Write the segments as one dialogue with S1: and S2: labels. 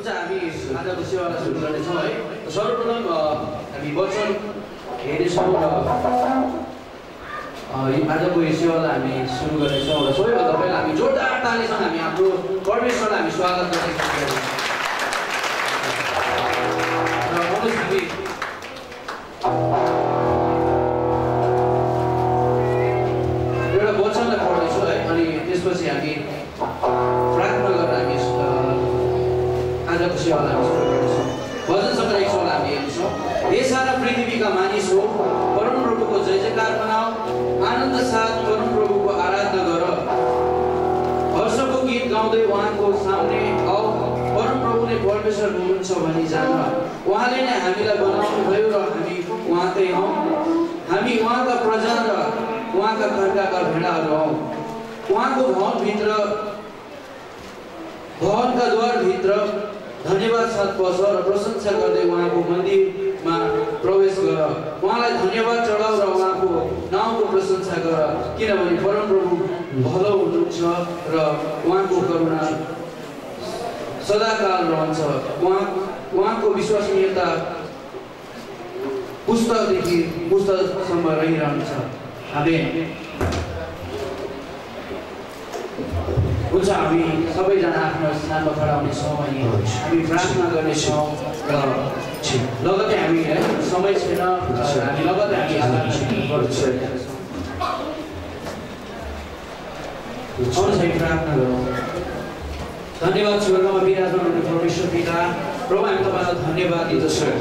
S1: हुन्छ हामी आजको सेवालाई सुरु गर्नेछौँ है। सर्वप्रथम हामी वचन हेर्नेछौँ र आजको यो सेवालाई हामी सुरु गर्नेछौँ र सबैभन्दा पहिला हामी जोरदार तालीसँग हामी हाम्रो परमेश्वरलाई हामी स्वागत गर्नेछौँ र आउनुहोस् हामी एउटा वचनलाई पढ्दैछौँ है। अनि त्यसपछि हामी प्रार्थना गरेर हामी आजको सेवालाई हामी सुरु गर्नेछौँ। भजन सङ्ग्रह 116 हामी हेर्नेछौँ। हे सारा पृथ्वीका मानिस हो, परमप्रभुको जय जयकार बनाऊ, आनन्द साथ परमप्रभुको आराधना गर, हर्षको गीत गाउँदै उहाँको सामने आऊ। परमप्रभुले परमेश्वर हुनुहुन्छ भनी जान, उहाँले नै हामीलाई बनाउनु भयो र हामी उहाँकै हौँ। हामी उहाँका प्रजा र उहाँका घरका भेडाहरू हौँ। उहाँको भवनका द्वारभित्र धन्यवाद साथ पस र प्रशंसा गर्दै उहाँको मन्दिरमा प्रवेश गर। उहाँलाई धन्यवाद चढाऊ र उहाँको नाउँको प्रशंसा गर, किनभने परमप्रभु भलो हुनुहुन्छ र उहाँको करुणा सदाकाल रहन्छ। उहाँको विश्वसनीयता पुस्तकदेखि पुस्तकसम्म रहिरहन्छ। आमेन। हुन्छ, हामी सबैजना आफ्नो स्थानमा खडा हुनेछौँ अनि हामी प्रार्थना गर्नेछौँ र लगतै हामी है समय छैन, हामी लगतै हामी आउनुहोस् हामी प्रार्थना गरौँ। धन्यवाद स्वर्गमा विराजमान हुने परमेश्वर पिता, प्रभु हामी तपाईँलाई धन्यवाद दिँदछौँ।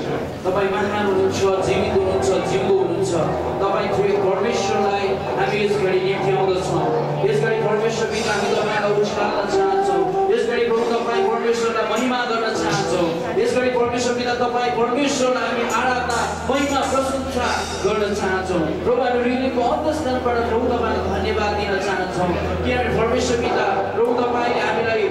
S1: तपाईँ महान हुनुहुन्छ, जीवित हुनुहुन्छ, जिउँदो हुनुहुन्छ। तपाईँ परमेश्वरलाई हामी यस घडी निम्त्याउँदछौँ। यस घडी परमेश्वर पिता हामी तपाईँलाई उचाल्न चाहन्छौँ। यस घडी प्रभु तपाईँ परमेश्वरलाई महिमा गर्न चाहन्छौँ। यस घडी परमेश्वर पिता तपाईँ परमेश्वरलाई हामी आराधना महिमा प्रशंसा गर्न चाहन्छौँ। प्रभु हामी हृदयको अन्तस्थानबाट प्रभु तपाईँलाई धन्यवाद दिन चाहन्छौँ, किनभने परमेश्वर पिता प्रभु तपाईँले हामीलाई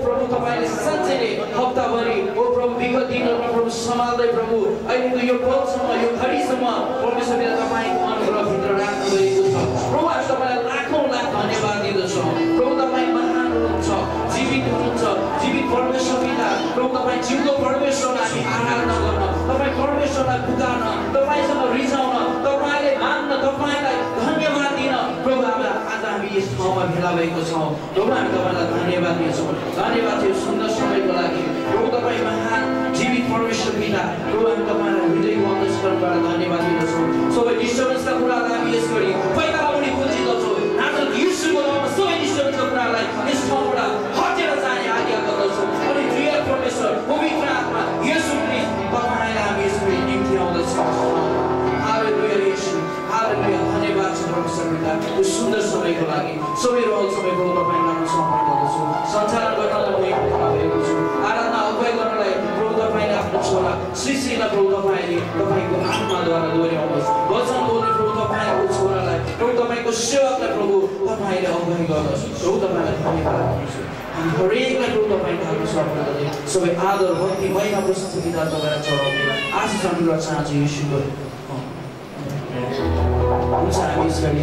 S1: प्रभु तपाईँले साँच्चै नै हप्ताभरि प्रभु विगत दिनहरूमा प्रभु सम्हाल्दै प्रभु अहिलेको यो पलसम्म यो घडीसम्म परमेश्वर पिता तपाईँको अनुग्रहभित्र राख्नु भएको छ। प्रभु हामी तपाईँलाई लाखौँ लाख धन्यवाद दिँदछौँ। प्रभु तपाईँ महान हुनुहुन्छ, जीवित हुनुहुन्छ, जीवित परमेश्वर पिता। प्रभु तपाईँ जिउँदो परमेश्वरलाई हामी आराधना गर्न, तपाईँ परमेश्वरलाई पुकार्न, तपाईँसँग रिसाउन, तपाईँले मान्न, तपाईँलाई धन्यवाद दिन प्रभु आज हामी यस ठाउँमा भेला भएको छौँ। प्रभु हामी तपाईँलाई धन्यवाद दिन्छौँ। धन्यवाद यो सुन्दर समयको लागि। प्रभु तपाईँ महान जीवित परमेश्वर पिता। प्रभु हामी तपाईँलाई हृदयको अन्तस्करणबाट धन्यवाद दिँदछौँ। सबै डिस्टर्बेन्सका कुरालाई हामी यस गरी पैतालाउने खोजिदछौँ। नाजर यीशुको नाममा सबै डिस्टर्बेन्सका कुरालाई यस ठाउँबाट हटेर जाने आज्ञा गर्दछौँ। अनि प्रिय परमेश्वर पवित्र आत्मा येशू ख्रीष्ट तपाईँलाई हामी यस गरी निम्ति आउँदछौँ। हालेलुया येशू, हालेलुया। धन्यवाद छ परमेश्वर पिता यो सुन्दर समयको लागि। सबै रहल समय प्रभु तपाईँको नाममा समर्पण गर्दछु। सञ्चालन गर्नलाई म खडा भएको छु। आराधना अगुवाई गर्नलाई प्रभु तपाईँले आफ्नो छोरा श्रीलाई प्रभु तपाईँले तपाईँको आत्माद्वारा दोहोऱ्याउनुहोस्। वचन बोल्ने प्रभु तपाईँको छोरालाई, प्रभु तपाईँको सेवकलाई प्रभु तपाईँले अगुवाई गर्नुहोस्। प्रभु तपाईँलाई धन्यवाद दिन्छु। हामी हरेकलाई प्रभु तपाईँको हातमा समर्पण गर्दै सबै आदर भक्ति महिमा प्रशंसा पिता तपाईँलाई चढाउँदै आशिष अनुग्रह चाहन्छु येशूको। हुन्छ, हामी यसरी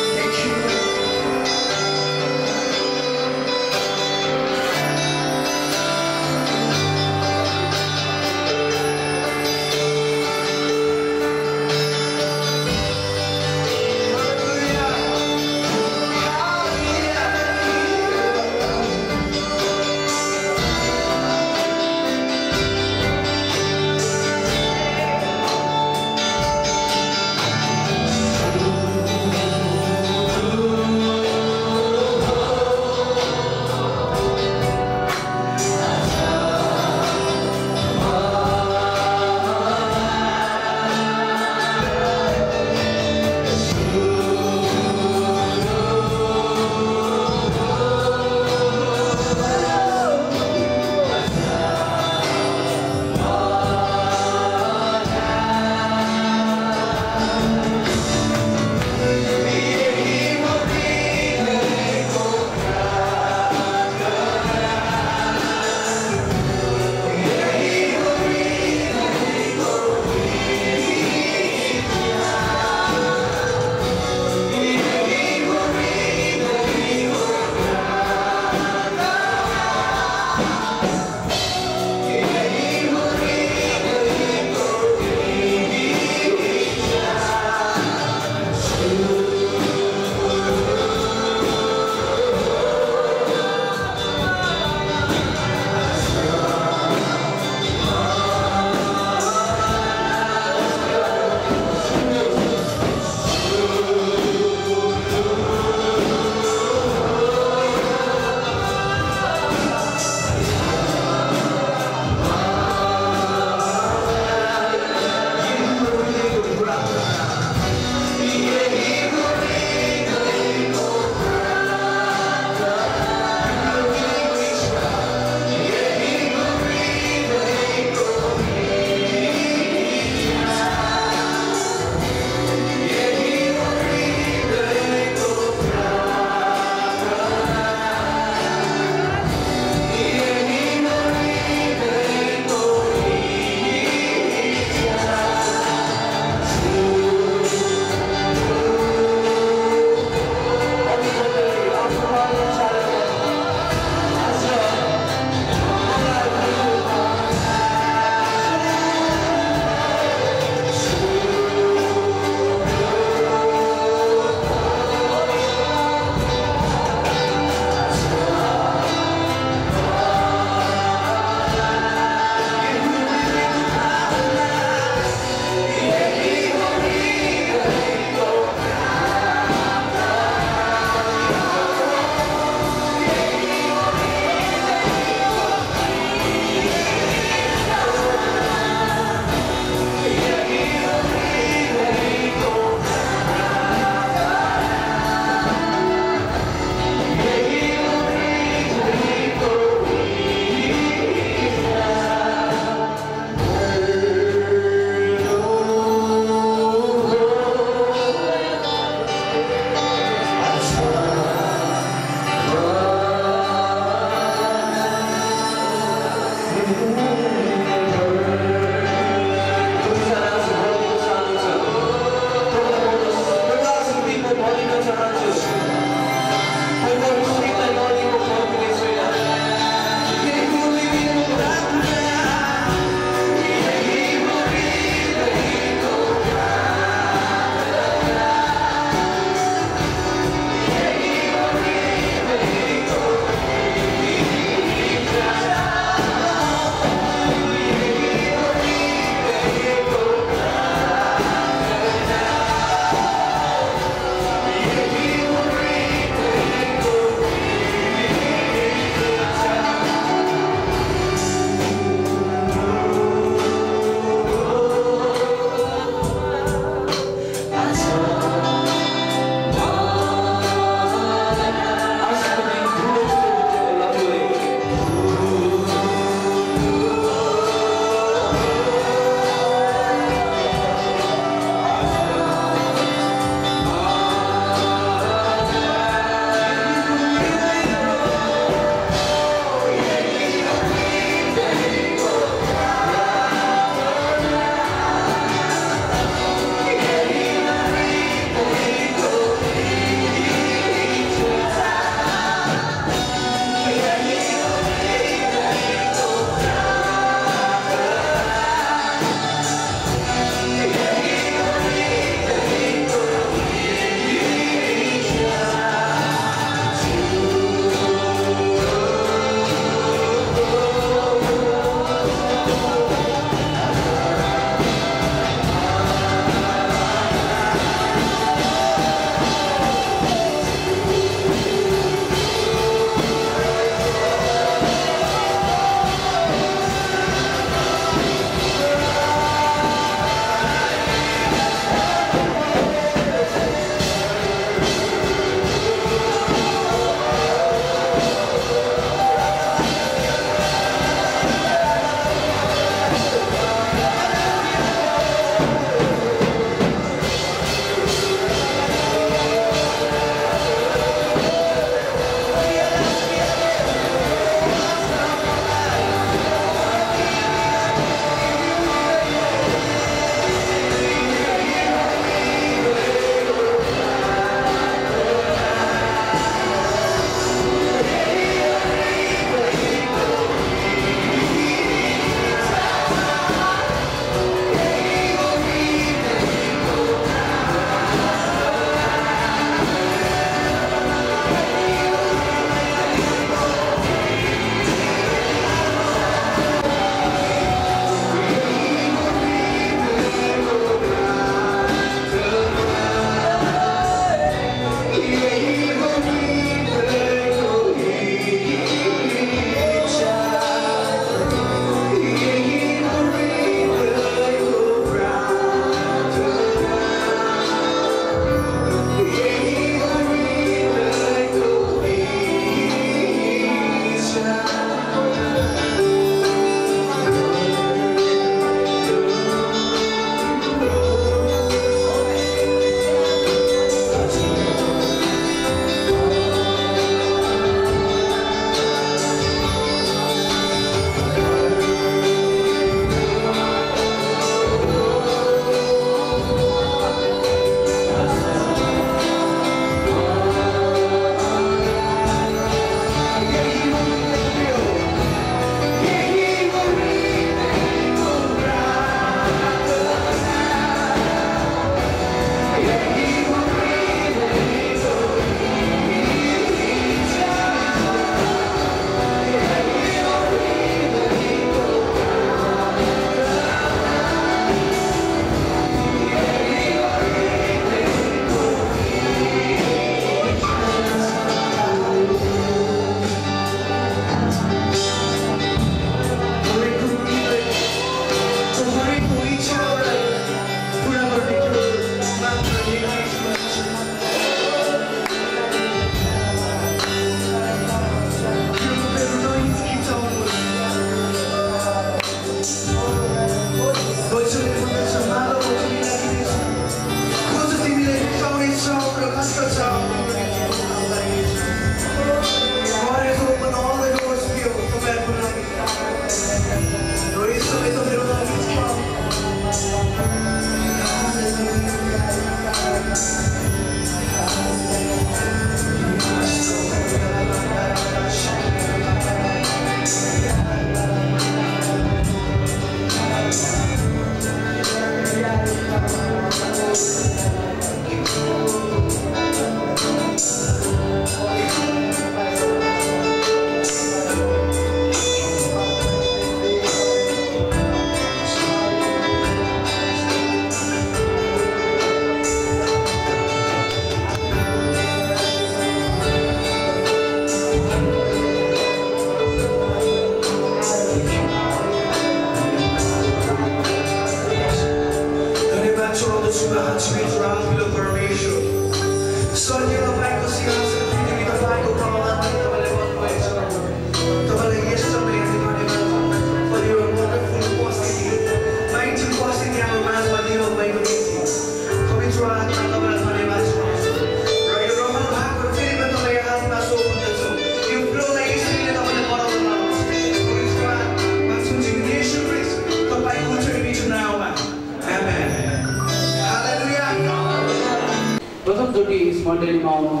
S1: मण्डलीमा आउनु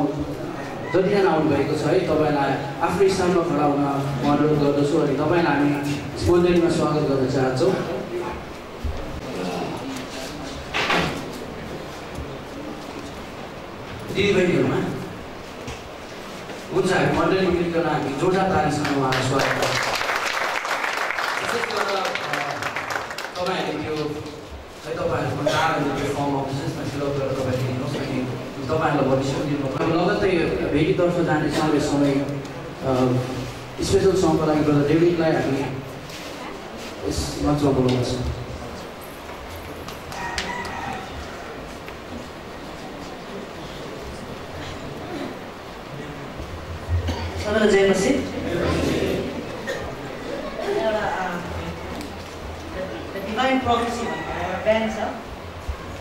S1: जतिजना आउनुभएको छ है तपाईँलाई आफ्नो स्थानमा खडा हुन म अनुरोध गर्दछु अनि तपाईँलाई हामी मण्डलीमा स्वागत गर्न चाहन्छौँ। दिदीबहिनीहरूमा हुन्छ हामी मण्डली मिलिकन हामी जोडदार तालीसँग उहाँलाई स्वागत गर्छौँ। विशेष गरेर तपाईँहरूले त्यो है तपाईँहरूको नामहरू त्यो फर्म अफिसेसमा फिलअप गरेर तपाईँले दिनुहोस् अनि तपाईँहरूलाई भविष्यमा दिनु लगत्तै भेटीतर्फ जानेछौँ यस समय स्पेसल सङको लागि ब्रदर डेभिडलाई हामी यस मञ्चमा बोलाउँछौँ।
S2: सबैलाई जय मसीह। एउटा डिभाइन प्रोफेसी भन्ने एउटा ब्यान्ड छ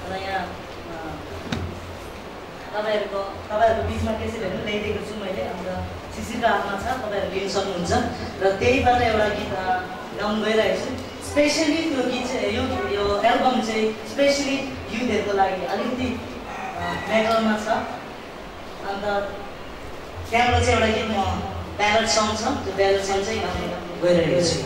S2: र यहाँ तपाईँहरूको बिचमा त्यसैले ल्याइदिएको छु मैले। अन्त सिसीको हातमा छ, तपाईँहरू लिन सक्नुहुन्छ र त्यहीबाट एउटा गीत गाउनु गइरहेको छु। स्पेसली त्यो गीत चाहिँ यो एल्बम चाहिँ स्पेसली युथहरूको लागि अलिकति मेटलमा छ। अन्त त्यहाँबाट चाहिँ एउटा गीत म ब्यालड सङ छ, त्यो ब्यालड सङ चाहिँ गाउनु गइरहेको छु।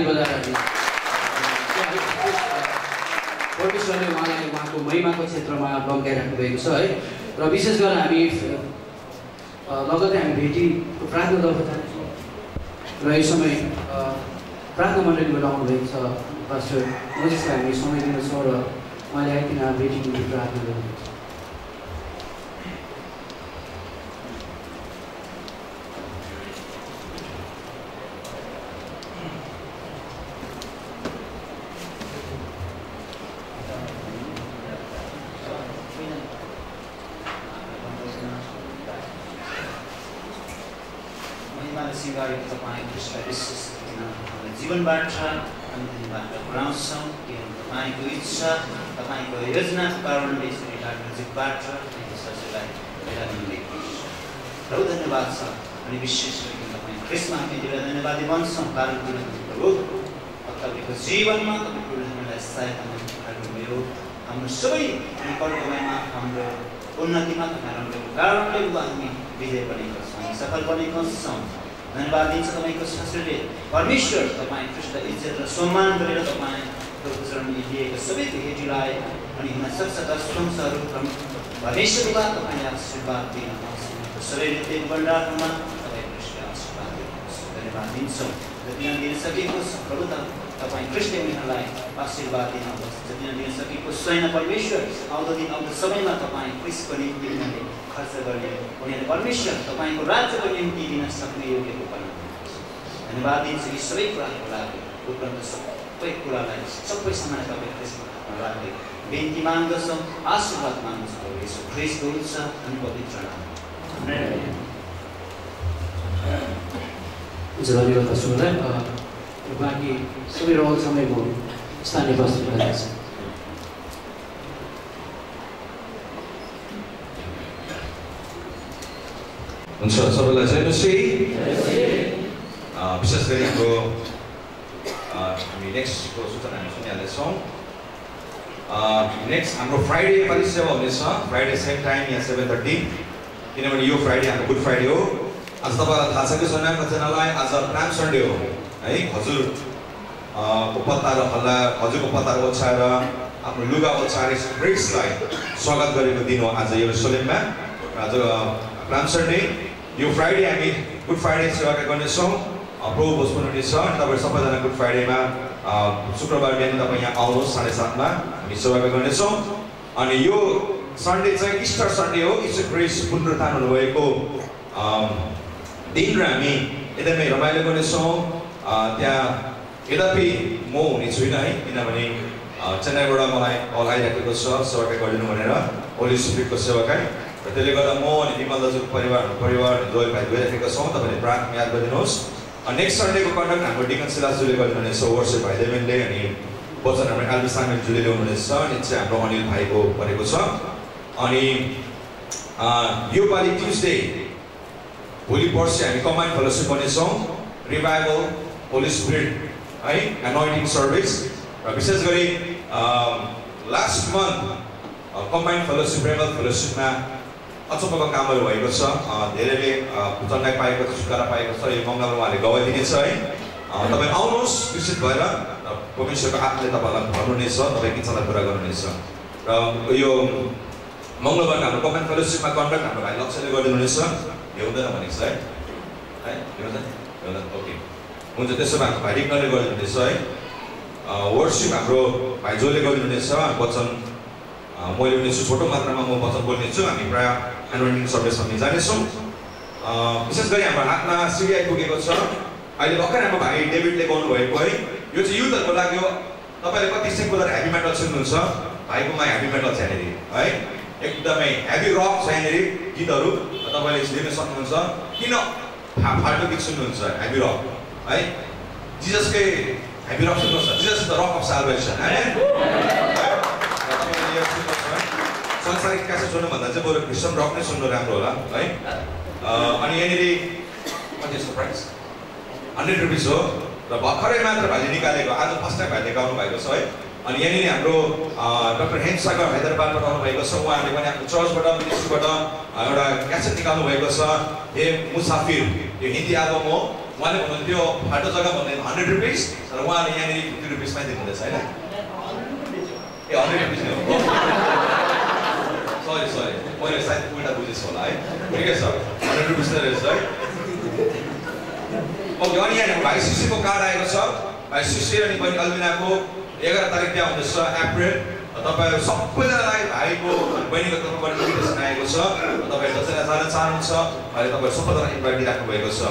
S1: ताली बजाएर परमेश्वरले उहाँलाई उहाँको महिमाको क्षेत्रमा लम्काइराख्नु भएको छ है। र विशेष गरेर हामी लगतै हामी भेटी प्रार्थनातर्फ जान्छौँ र यो समय प्रार्थना मण्डलीबाट आउनुभएको छ पास्टर मोजेसलाई हामी समय दिनेछौँ र उहाँले आइकन भेटीको प्रार्थना गर्नुहुन्छ।
S3: जीवनबाट अन्तिमबाट पुऱ्याउँछौँ कि तपाईँको इच्छा तपाईँको योजनाको कारणले नजिकबाट सजिलै र धन्यवाद छ। अनि विशेष गरी तपाईँ ख्रिस्टमा हामी धन्यवादी बन्छौँ कारण प्रभु तपाईँको जीवनमा तपाईँको हामीलाई सहायता गर्नुभयो। हाम्रो सबै कर्ममा हाम्रो उन्नतिमा तपाईँ राम्रो कारणले हामी विजय बनेका छौँ, हामी सफल बनेका छौँ। धन्यवाद दिन्छ तपाईँको शास्त्रले परमेश्वर तपाईँ ख्रिस्टलाई इज्जत र सम्मान गरेर तपाईँको चरणमा लिएका सबै भेटीलाई अनि हुन सक्छ दर्शनहरू परमेश्वरबाट तपाईँले आशीर्वाद दिन सबै रीति भण्डारमा तपाईँ ख्रिस्टलाई आशीर्वाद दिनुहोस्। धन्यवाद दिन्छौँ जति दिन सकेको छ प्रभु तपाईँ ख्रिस्टले उनीहरूलाई आशीर्वाद दिनुहोस्। जति दिन सकेको छैन परमेश्वर आउँदो दिन आउँदो समयमा तपाईँ ख्रिस्टको निम्ति उनीहरूले खर्च गर्ने उनीहरूले परमेश्वर तपाईँको राज्यको निम्ति दिन सक्ने योग्यको बनाउनुहोस्। धन्यवाद दिन्छु यी सबै कुराको लागि उपलब्ध सबै कुरालाई सबै सामान तपाईँ ख्रिस्टको हातमा राख्दै बिन्ती माग्दछौँ, आशीर्वाद माग्दछौँ। यसो ख्रिस्टको हुन्छ अनि पवित्र नाम।
S1: धन्यवाद सुन्दै बाँकी सबै रहल समयको स्थानीय बस्ती रहेछ।
S4: हुन्छ सबैलाई जय मसीह। विशेष गरी हाम्रो हामी नेक्स्टको सूचना हामी सुनिहाल्दैछौँ। नेक्स्ट हाम्रो फ्राइडे पनि सेवा हुनेछ। फ्राइडे सेम टाइम यहाँ 7:30 किनभने यो फ्राइडे हाम्रो गुड फ्राइडे हो। आज तपाईँलाई थाहा छ कि छैन कतिजनालाई आज प्राम सन्डे हो है। हजुरको पत्ता र हल्ला हजुरको पत्ता ओछ्याएर आफ्नो लुगा ओछ्याएर प्रेसलाई स्वागत गरेको दिन हो आज यरुशलेममा। आज प्राम सन्डे यो फ्राइडे हामी गुड फ्राइडे सेवा गर्नेछौँ। प्रभु बस्नु हुनेछ अनि तपाईँ सबैजना गुड फ्राइडेमा शुक्रबार बिहान तपाईँ यहाँ आउनुहोस् 7:30 हामी सेवा गर्नेछौँ। अनि यो सन्डे चाहिँ इस्टर सन्डे हो। यीशु ख्रीष्ट पुनरुत्थान हुनुभएको दिन र हामी एकदमै रमाइलो गर्नेछौँ। त्यहाँ यद्यपि म हुने छुइनँ है किनभने चेन्नईबाट मलाई कल आइराखेको छ सेवाकाई गरिदिनु भनेर होली स्पिरिटको सेवाकाई र त्यसले गर्दा म अनि विमल दाजुको परिवार जोयल भाइ गइराखेका छौँ। तपाईँले प्रार्थना याद गरिदिनुहोस्। नेक्स्ट सन्डेको कन्डक्ट हाम्रो डिकन सिलासजुले गरिदिनुहुनेछ, वर्षे भाइ देवेनले अनि वचन हाम्रो आलु सामेलजुले ल्याउनुहुनेछ अनि चाहिँ हाम्रो अनिल भाइको गरेको छ। अनि योपालि ट्युजडे भोलि पर्सि हामी कम्बाइन फेलोसिप गर्नेछौँ। रिभाइभल होली स्पिरिट है एनोइन्टिङ सर्भिस र विशेष गरी लास्ट मन्थ कम्बाइन फेलोसिप रेबल फेलोसिपमा अचम्मको कामहरू भएको छ। धेरैले चन्दाइ पाएको छ, छुटकारा पाएको छ। यो मङ्गलमा उहाँले गवाई दिनेछ है। तपाईँ आउनुहोस् विकसित भएर परमेश्वरको आत्माले तपाईँलाई भन्नुहुनेछ, तपाईँको इच्छालाई पुरा गर्नुहुनेछ। र यो मङ्गलबार हाम्रो कम्बाइन फेलोसिपमा कन्डक्ट हाम्रो भाइ लक्ष्यले गरिदिनुहुनेछ। भ्याउँदैन भनेको छ है भ्याउँदैन ओके हुन्छ। त्यसो भए हाम्रो भाइ रिक्नरले गरिदिनुहुनेछ है। वर्सिप हाम्रो भाइ जोले गरिदिनुहुनेछ। वचन मैले हुनेछु, छोटो मात्रामा म वचन बोल्नेछु। हामी प्रायः एनोइन्टिङ सर्भिस हामी जानेछौँ। विशेष गरी हाम्रो हातमा सिडी आइपुगेको छ। अहिले भर्खर हाम्रो भाइ डेभिडले गाउनुभएको है। यो चाहिँ युथहरूको लागि हो। तपाईँले कति सेकुलर हेभी मेटल सुन्नुहुन्छ? भाइकोमा हेभी मेटल छ यहाँनिर है। एकदमै हेभी रक छ यहाँनिर गीतहरू तपाईँले लिन सक्नुहुन्छ। किन फाल्टो गीत सुन्नुहुन्छ? हेभी रक है। जिजसकै हेभी रक सुन्नुहोस् न। Jesus the rock of salvation है। संसारिक क्यासेट सुन्नुभन्दा चाहिँ बरु क्रिस्चियन रक नै सुन्नु राम्रो होला है। अनि यहाँनिर कति यसको प्राइस 100 रुपिस हो र भर्खरै मात्र भाइले निकालेको, आज फर्स्ट टाइम भाइले गाउनु भएको छ है। अनि यहाँनिर हाम्रो डाक्टर हेमसागर हैदराबादबाट आउनुभएको छ। उहाँहरूले पनि आफ्नो चर्चबाट मिनिस्ट्रीबाट एउटा क्यासेट निकाल्नु भएको छ। हे मुसाफिर, यो हिन्दी एल्बम हो। उहाँले भन्नुहुन्थ्यो फाटो जग्गा भन्ने 100 रुपिस र उहाँले यहाँनिर 50 रुपिसमै दिनुहुँदैछ होइन ए 100 रुपिस नै हो सरी मैले सायद उल्टा बुझेछु होला है ठिकै छ 100 रुपिस नै रहेछ है ओके अनि यहाँ भाइ सिसीको कार्ड आएको छ भाइ सिसी अनि बहिनी अल्बिनाको 11 तारिक त्यहाँ हुँदैछ अप्रिल तपाईहरु सबैजनालाई भाइको बहिनीको तर्फबाट इन्भिटेसन आएको छ तपाईहरु जसैलाई जान चाहनुहुन्छ अहिले तपाईहरु सबैजना इन्भाइट दिइराख्नु भएको छ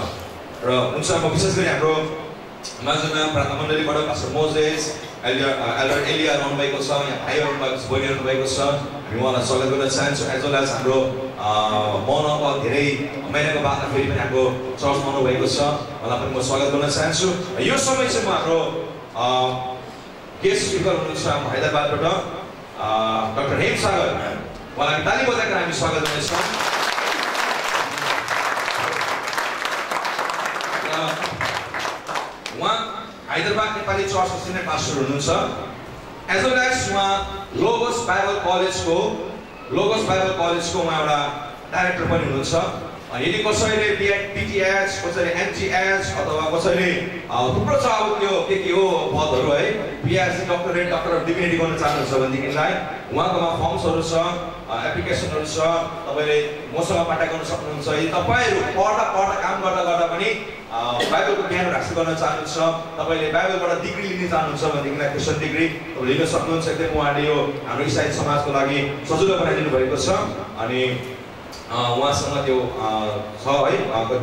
S4: र हुन्छ म विशेष गरी हाम्रो माझमा प्रार्थना मण्डलीबाट पास्टर मोजेस एल्डर एलिया रहनु भएको छ यहाँ भाइहरु भएको छ बहिनीहरु भएको छ हामी उहाँलाई स्वागत गर्न चाहन्छु एज वेल एज हाम्रो मनको धेरै महिनाको बादमा फेरि पनि हाम्रो चर्च मनाउनु भएको छ उहाँलाई पनि म स्वागत गर्न चाहन्छु यो समय चाहिँ म हाम्रो गेस्ट स्पिकर हुनुहुन्छ हाम्रो हैदराबादबाट डाक्टर हेम सागर उहाँलाई ताली बजाएर हामी स्वागत गर्नेछौँ उहाँ हैदराबाद नेपाली चर्चको सिनियर पास्टर हुनुहुन्छ एज वेल एज उहाँ लोगोस बाइबल कलेजको उहाँ एउटा डाइरेक्टर पनि हुनुहुन्छ यदि कसैले पिटिएच कसैले एमटिएच अथवा कसैले थुप्रो छ अब त्यो के हो पदहरू है पिएचडी डक्टरेट डक्टर अफ डिभिनिटी गर्न चाहनुहुन्छ भनेदेखिलाई उहाँकोमा फर्म्सहरू छ एप्लिकेसनहरू छ तपाईँले मसँग कन्ट्याक्ट गर्न सक्नुहुन्छ यदि तपाईँहरू पढ्दा काम गर्दा पनि बाइबलको ज्ञान हासिल गर्न चाहनुहुन्छ तपाईँले बाइबलबाट डिग्री लिन चाहनुहुन्छ भनेदेखिलाई क्रिस्चियन डिग्री तपाईँले लिन सक्नुहुन्छ एकदम उहाँले यो हाम्रो इसाई समाजको लागि सजिलो बनाइदिनु भएको छ अनि उहाँसँग त्यो छ है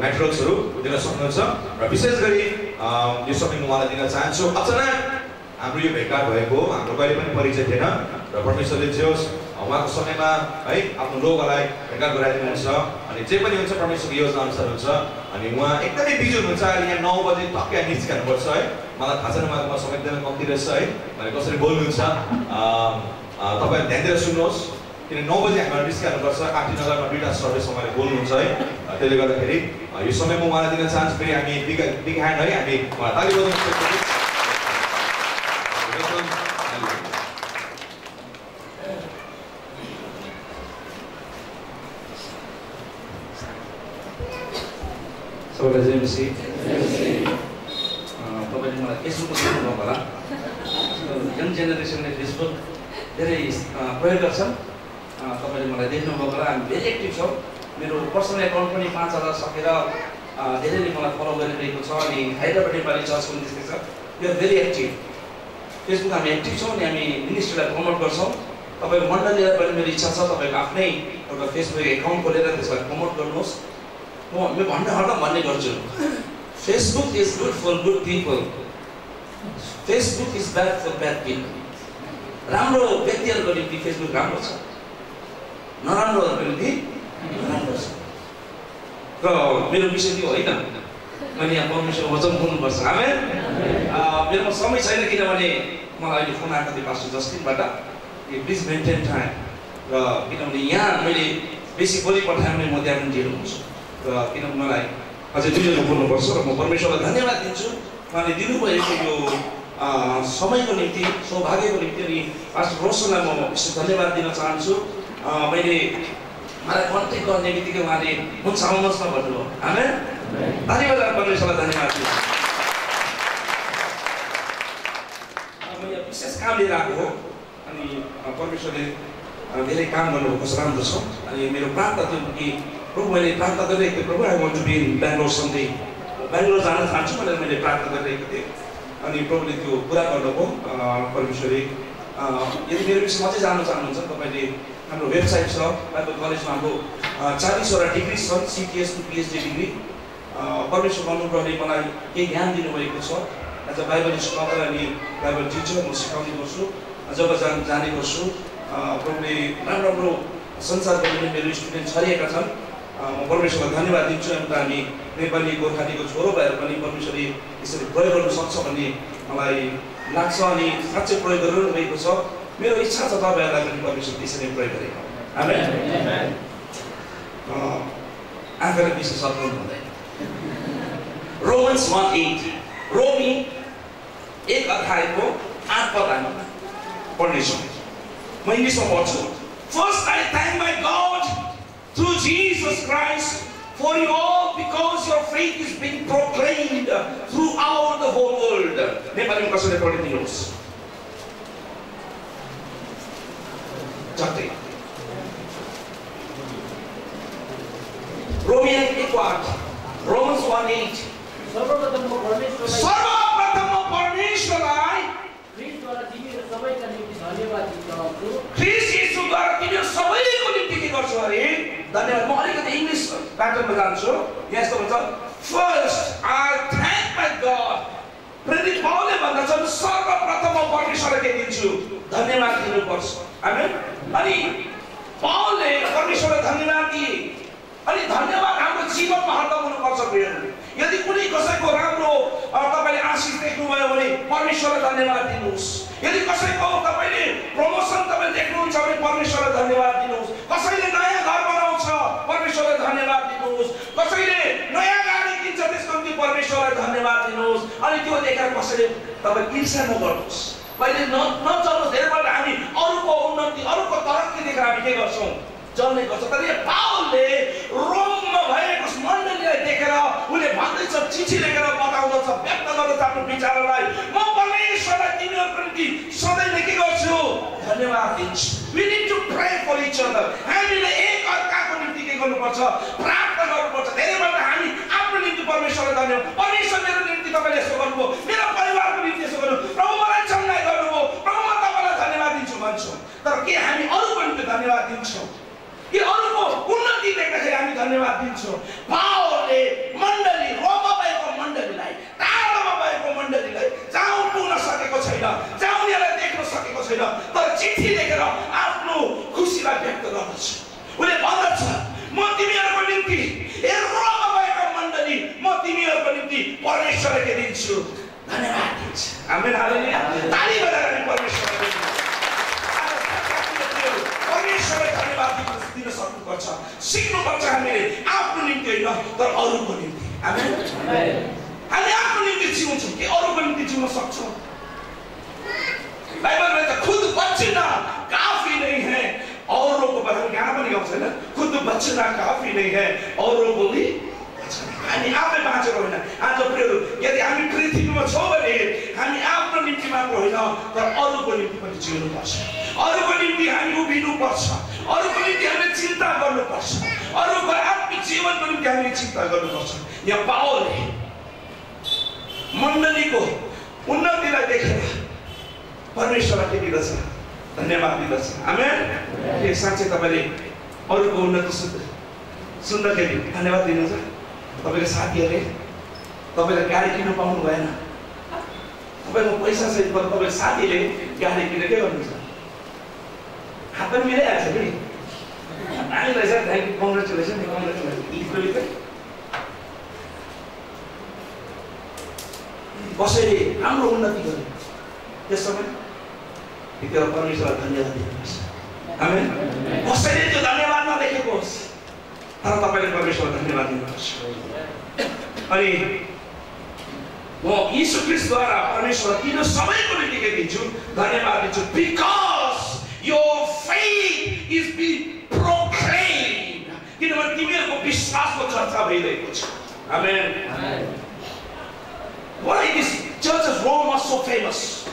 S4: मेटेरियल्सहरू दिन सक्नुहुन्छ र विशेष गरी यो समय म उहाँलाई दिन चाहन्छु अचानक हाम्रो यो भेटघाट भएको हाम्रो कहिले पनि परिचय थिएन र परमेश्वरले जे होस् उहाँको समयमा है आफ्नो लोकलाई भेटघाट गराइदिनुहुन्छ अनि जे पनि हुन्छ परमेश्वरको योजना अनुसार हुन्छ अनि उहाँ एकदमै बिजी हुनुहुन्छ अहिले यहाँ 9 बजे टक्कै निस्किनुपर्छ है मलाई थाहा छैन उहाँको समय एकदमै कम्ती रहेछ है भने कसरी बोल्नुहुन्छ तपाईँ ध्यान दिएर सुन्नुहोस् किन 9 बजे हामीलाई निस्किनुपर्छ आरटी नगरमा 2टा सर्भिस उहाँले बोल्नुहुन्छ है त्यसले गर्दाखेरि यो समय म उहाँलाई दिन चाहन्छु फेरि हामी बिग ह्यान्ड है हामी उहाँलाई ताली बजाउनु
S1: सबैलाई जय मसी तपाईँले मलाई फेसबुकमा सुन्नुभयो होला यङ जेनेरेसनले फेसबुक धेरै प्रयोग गर्छन् तपाईँले मलाई देख्नुभयो होला हामी भेरी एक्टिभ छौँ मेरो पर्सनल एकाउन्ट पनि 5000 सकेर धेरैले मलाई फलो गरिरहेको छ अनि हैदराबाद नेपाली चर्च पनि त्यस्तै छ we are very active Facebook हामी एक्टिभ छौँ अनि हामी मिनिस्ट्रीलाई प्रमोट गर्छौँ तपाईँको मण्डलीलाई पनि मेरो इच्छा छ तपाईँको आफ्नै एउटा फेसबुक एकाउन्ट खोलेर त्यसलाई प्रमोट गर्नुहोस् म हरदम भन्ने गर्छु Facebook is good for good people Facebook is bad for bad people राम्रो व्यक्तिहरूको निम्ति फेसबुक राम्रो छ नराम्रोहरूको निम्ति नराम्रो छ र मेरो विषय त्यो होइन मैले यहाँ परमेश्वरको वचन बोल्नुपर्छ आमेन मेरोमा समय छैन किनभने मलाई अहिले फोन आएको थियो पास्टर जस्टिनबाट प्लिज मेन्टेन टाइम र किनभने यहाँ मैले बेसी बोली पठाएँ भने म त्यहाँ पनि ढिलो हुन्छु र किनभने मलाई अझै 2 दिन बोल्नुपर्छ र म परमेश्वरलाई धन्यवाद दिन्छु उहाँले दिनुभएको यो समयको निम्ति सौभाग्यको निम्ति अनि पास्टर रोशनलाई म विशेष धन्यवाद दिन चाहन्छु मैले मलाई कन्ट्याक्ट गर्ने बित्तिकै उहाँले हुन्छ आउनुहोस् न भन्नुभयो आमेन धन्यवाद परमेश्वरलाई धन्यवाद दिन्छु मैले विशेष काम लिएर आएको हो अनि परमेश्वरले धेरै काम गर्नुभएको छ राम्रो छ अनि मेरो प्रार्थना थियो कि प्रभु मैले प्रार्थना गरिरहेको थिएँ प्रभु I want to be in Bangalore Sunday Bangalore जान चाहन्छु भनेर मैले प्रार्थना गरिरहेको थिएँ अनि प्रभुले त्यो पुरा गर्नुभयो परमेश्वरले यदि मेरो विषयमा अझै जान चाहनुहुन्छ तपाईँले हाम्रो वेबसाइट छ बाइबल कलेजमा हाम्रो 40वटा डिग्री छन् सिटिएस टु पिएचडी डिग्री परमेश्वर अनुग्रहले मलाई केही ज्ञान दिनुभएको छ एज अ बाइबल स्कलर अनि बाइबल टिचर म सिकाउने गर्छु जब जाने गर्छु प्रभुले राम्रो संसारको पनि मेरो स्टुडेन्ट छरिएका छन् म परमेश्वरलाई धन्यवाद दिन्छु एउटा हामी नेपाली गोर्खालीको छोरो भएर पनि परमेश्वरले यसरी प्रयोग गर्न सक्छ भन्ने मलाई लाग्छ अनि साँच्चै प्रयोग गरिरहेको छ मेरो इच्छा छ तपाईँहरूलाई पनि परमेश्वर त्यसरी प्रयोग गरेको आमेन आफैलाई विशेष सत्ताउनु हुँदैन रोमन्स 1:8 रोमी 1 अध्यायको 8 पद हामी पढ्नेछौँ म इङ्ग्लिसमा पढ्छु First, I thank my God through Jesus Christ
S5: for you all, because your faith is being proclaimed throughout the whole world. नेपालीमा कसैले पढिदिनुहोस् झट्टै। रोमियन 1:8, Romans 1:8।
S1: सर्वप्रथम म परमेश्वरलाई ख्रीष्टद्वारा तिमीहरू सबैका निम्ति धन्यवाद दिन चाहन्छु।
S5: ख्रीष्ट येशूद्वारा तिमीहरू सबैको निम्ति के गर्छु अरे धन्यवाद। म अलिकति इङ्ग्लिस प्याटर्नमा जान्छु। यस्तो भन्छ, first I thank my God. प्रेरित पाउलले भन्दछन् सर्वप्रथम म परमेश्वरलाई के दिन्छु, धन्यवाद दिनुपर्छ। आमेन। अनि पाउलले परमेश्वरलाई धन्यवाद दिए। अनि धन्यवाद हाम्रो जीवनमा हरदम हुनुपर्छ प्रियहरू। यदि कुनै कसैको राम्रो तपाईले आशिष देख्नुभयो भने परमेश्वरलाई धन्यवाद दिनुहोस्। यदि कसैको तपाईले प्रमोसन तपाईले देख्नुहुन्छ भने परमेश्वरलाई धन्यवाद दिनुहोस्। कसैले नयाँ घर बनाउँछ परमेश्वरलाई धन्यवाद दिनुहोस्। कसैले नयाँ गाडी किन्छ त्यसको निम्ति परमेश्वरलाई धन्यवाद दिनुहोस्। अनि त्यो देखेर कसैले तपाईँ ईर्ष्या नगर्नुहोस्। कहिले नचल्नुहोस्। धेरैपल्ट हामी अरूको उन्नति अरूको तरक्की देखेर हामी के गर्छौँ, जल्ने गर्छ। तर यो पाउलले रोममा भएको मण्डलीलाई देखेर उले भन्दैछ, चिठी लेखेर बताउँदछ, व्यक्त गर्दछ आफ्नो विचारलाई, म परमेश्वरलाई तिमीहरूको निम्ति सधैँ के गर्छु, धन्यवाद दिन्छु। We need to pray for each other। हामीले एक अर्काको निम्ति के गर्नुपर्छ, प्रार्थना गर्नुपर्छ। धेरैपल्ट हामी आफ्नो निम्ति परमेश्वरलाई धन्यवाद, परमेश्वर मेरो निम्ति तपाईँले यसो गर्नुभयो, मेरो परिवारको निम्ति यसो गर्नु, प्रभु मलाई चङ्गाइ गर्नुभयो, प्रभु म तपाईँलाई धन्यवाद दिन्छु भन्छौँ। तर के हामी अरूको निम्ति धन्यवाद दिन्छौँ कि अरूको उन्नति देख्दाखेरि हामी धन्यवाद दिन्छौँ? पाउलले मण्डली, रोममा भएको मण्डलीलाई, टाढोमा भएको मण्डलीलाई, जहाँ पुग्न सकेको छैन, जहाँ उनीहरूलाई देख्न सकेको छैन, तर चिठी लेखेर आफ्नो खुसीलाई व्यक्त गर्दछ। उले भन्दछ, म तिमीहरूको निम्ति, ए रोममा भएको मण्डली, म तिमीहरूको निम्ति परमेश्वरलाई दिन्छु, धन्यवाद दिन्छु। आमेन, हालेलुया। ताली बजाएर हामी परमेश्वरलाई धन्यवाद दिन सक्नुपर्छ। सिक्नुपर्छ हामीले आफ्नो निम्ति होइन तर अरूको निम्ति। आमेन। हामी आफ्नो निम्ति जिउँछौँ कि अरूको निम्ति जिउन सक्छौँ? बाइबलमा त खुद बच्चना काफी नहीं है औरों को बचाने। यहाँ पनि गाउँछ हैन, खुद बच्चना काफी नहीं है औरों को भी बचाने। हामी आफै बाँचेको होइन। आज प्रियहरू, यदि हामी पृथ्वीमा छौँ भने हामी आफ्नो निम्ति मात्र होइन तर अरूको निम्ति पनि जिउनुपर्छ। अरूको निम्ति हामी उभिनुपर्छ। अरूको निम्ति हामीले चिन्ता गर्नुपर्छ। अरूको आत्मिक जीवनको निम्ति हामीले चिन्ता गर्नुपर्छ। यहाँ पाउलले मण्डलीको उन्नतिलाई देखेर परमेश्वरलाई के दिँदछ, धन्यवाद दिँदछ। आमेन। के साँच्चै तपाईँले अरूको उन्नति सुन्दाखेरि धन्यवाद दिनुहुन्छ? तपाईँको साथीहरूले तपाईँलाई गाडी किन्न पाउनु भएन, तपाईँको पैसा सहित तपाईँको साथीले गाडी किनेर के गर्नुहुन्छ? हात पनि मिलाइहाल्छ कि हामीलाई चाहिँ थ्याङ्क यू, कङ्ग्रेचुलेसन, कङ्ग्रेचुलेसन। कसैले राम्रो उन्नति गर्यो त्यस समय त्यो परमेश्वरलाई धन्यवाद दिनुपर्छ। आमेन। कसैले त्यो धन्यवाद नदेखेको होस् तर तपाईँले परमेश्वरलाई धन्यवाद दिनुपर्छ। अनि म यीशु ख्रीष्टद्वारा परमेश्वर तिम्रो सबैको निम्ति के दिन्छु, धन्यवाद दिन्छु। Because your faith is being proclaimed। किनभने तिमीहरूको विश्वासको चर्चा भइरहेको छ। आमेन। Why this church of Rome was so famous?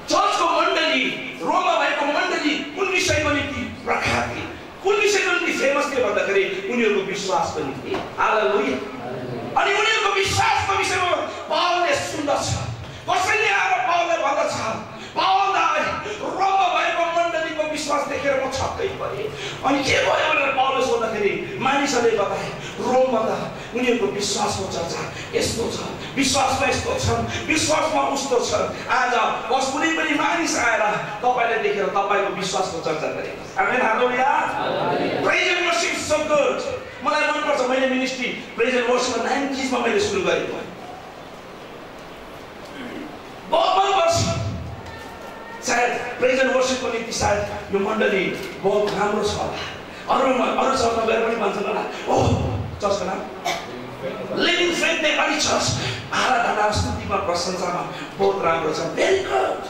S5: चर्चको मण्डली, रोममा भएको मण्डली कुन विषयको निम्ति प्रख्यात थिए, कुन विषयको निम्ति फेमस थियो भन्दाखेरि उनीहरूको विश्वासको निम्ति। हालेलुया। अनि उनीहरूको विश्वासको विषयमा पाउलले सुन्दछ। कसैले आएर पाउलले भन्दछ, पाउललाई रोममा भएको मण्डलीको विश्वास देखेर म छक्कै परेँ। अनि के भयो भनेर पाउलले सोद्धाखेरि मानिसहरूले बताए, रोममा त उनीहरूको विश्वासको चर्चा यस्तो छ, विश्वासमा यस्तो छन्, विश्वासमा उस्तो छन्। आज बस कुनै पनि मानिस आएर तपाईँले देखेर तपाईँको विश्वासको चर्चा गरेको छ। आमेन, हालेलुया। प्रेज एन्ड वर्शिप सो गुड। मलाई मनपर्छ। मैले मिनिस्ट्री प्रेज एन्ड वर्शिपमा 90s मा मैले सुरु गरेको। बहुत मनपर्छ। सायद प्रेज एन्ड वर्शिपको निम्ति सायद यो मण्डली बहुत राम्रो छ। अरू चर्चमा गएर पनि भन्छन् होला, ओह चर्चको नाम लिभिङ फेथ नेपाली चर्च, आराधना स्तुतिमा प्रशंसामा बहुत राम्रो छ। Very good.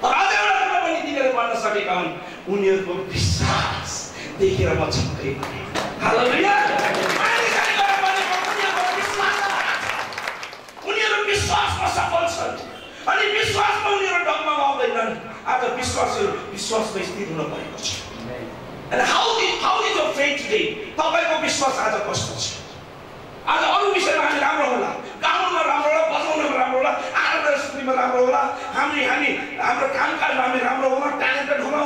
S5: तर अझ एउटा कुरा पनि तिनीहरूले भन्न सकेका हुन्, उनीहरूको विश्वास देखेर म छक्कै परेँ। हालेलुया। मानिसहरूले गरेर भनेको उनीहरूको विश्वास उनीहरू विश्वासमा सफल छन् अनि विश्वासमा उनीहरू डगमग आउँदैनन्। आज विश्वासमा स्थिर हुन परेको छ। And how is your faith today? तपाईको विश्वास आज कस्तो छ? आज अरू विषयमा हामी राम्रो होला, गाउनमा राम्रो होला, बजाउनमा राम्रो होला, आराधना स्तुतिमा राम्रो होला, हाम्रो कामकाजमा हामी राम्रो होला, ट्यालेन्टेड होला।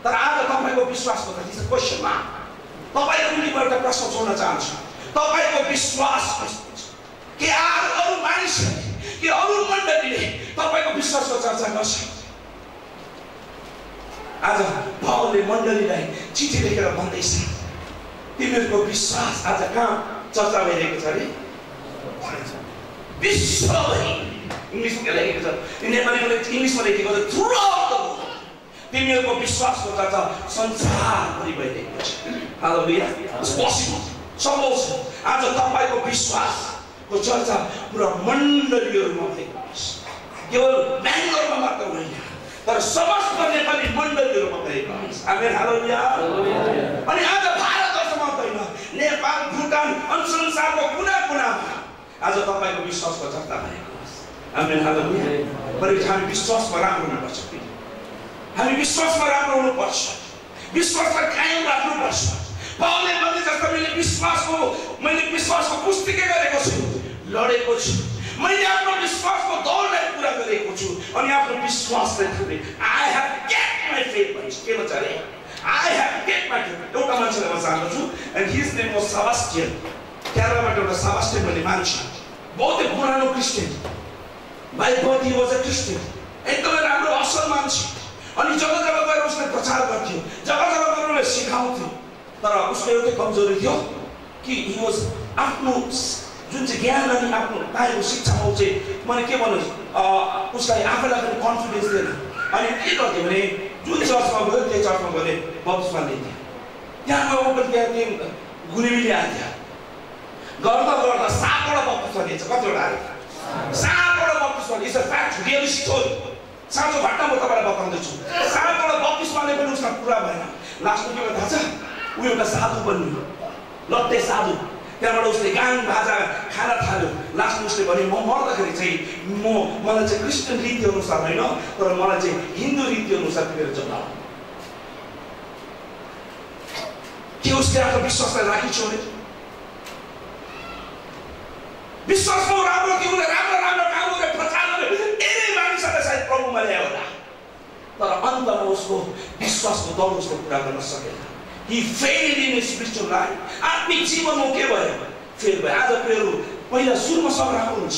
S5: तर आज तपाईको विश्वासको त दिस क्वेशन मार्क। तपाईको निम्ति एउटा प्रश्न सोध्न चाहन्छु। तपाईको विश्वास कस्तो छ? के अरू मानिसहरूले के अरू मण्डलीले तपाईको विश्वासको चर्चा गर्छ? आज पावलले मण्डलीलाई चिठी लेखेर भन्दैछ तिमीहरूको विश्वास आज कहाँ चर्चा भइरहेको छ अरे? विश्वभरि इङ्ग्लिसमा लेखेको छ, नेपालीमा इङ्ग्लिसमा लेखेको छ थ्रुआउट द वर्ल्ड तिमीहरूको विश्वासको चर्चा संसारभरि भइरहेको छ। हालेलुया। इट्स पोसिबल, सम्भव छ। आज तपाईको विश्वासको चर्चा पुरा मण्डलीहरूमा भएको छ, केवल बेङ्गलोरमा मात्र होइन तर समस्त नेपाली मण्डलीहरूमा भएको छ। आमेन। हालेलुया। अनि आज भारतमा होइन, नेपाल, भुटान, संसारको कुना कुनामा आज तपाईको विश्वासको चर्चा भएको छ। आमेन। हालेलुया। परिचय हामी विश्वासमा राम्रो हुनुपर्छ। हामी विश्वासमा राम्रो हुनुपर्छ, विश्वासलाई कायम राख्नुपर्छ। पावलले भने जस्तो मैले विश्वासको पुष्टि गरेको छु, लडेको छु, मैले आफ्नो विश्वासको दौडलाई पुरा गरेको छु अनि आफ्नो विश्वासलाई थामे। I have kept my faith भन्छ। के भन्छ अरे? I have kept my faith. एउटा मान्छेलाई म जान्दछु and his name was Sebastian. केरलाबाट एउटा सेबास्टियन भन्ने मान्छे, बहुतै पुरानो Christian, by birth he was a Christian, एकदमै राम्रो असल मान्छे। अनि जग्गा जग्गा गएर उसले प्रचार गर्थ्यो, जग्गा जग्गा गएर उसले सिकाउँथ्यो। तर उसको एउटै कमजोरी थियो कि ही वाज आफ्नो जुन चाहिँ ज्ञान अनि आफ्नो पाएको शिक्षामा चाहिँ मैले के भन्नु उसलाई आफैलाई पनि कन्फिडेन्स दिएन। अनि के गर्थ्यो भने जुन चर्चमा गयो त्यो चर्चमा गएर बप्तिस्मा लिन्थ्यो, त्यहाँ गएर त्यहाँ गुलिबिली आएको गर्दा गर्दा 7 वटा बप्तिस्मा दिन्छ। कतिवटा आयो? 7 वटा बप्तिस्मा दिन्छ। फ्याक्ट रियली स्टोरी, साँचो घटना म तपाईँलाई बताउँदैछु। 7 वटा बप्तिस्माले पनि उसलाई पुरा भएन। लास्टमा के भयो थाहा छ? ऊ एउटा साधु बन्यो, लट्टे साधु। त्यहाँबाट उसले गान बाजा खान थाल्यो। लास्टमा उसले भने म मर्दाखेरि चाहिँ मलाई चाहिँ क्रिस्चियन रीति अनुसार होइन तर मलाई चाहिँ हिन्दू रीति अनुसार तिमीहरू जलाऊ। के उसले आफ्नो विश्वासलाई राखिन्छ भने विश्वासमा राम्रो थियो, उसले राम्रो राम्रो काम गरेर प्रचार गरे, धेरै मानिसहरूलाई सायद प्रभुमा ल्यायो होला। तर अन्तमा उसको विश्वासको दौड उसले पुरा गर्न सकेन। He failed in his spiritual life. आत्मिक जीवनमा के भयो? फेल भयो। आज प्रियहरू पहिला सुरुमा सब राम्रो हुन्छ,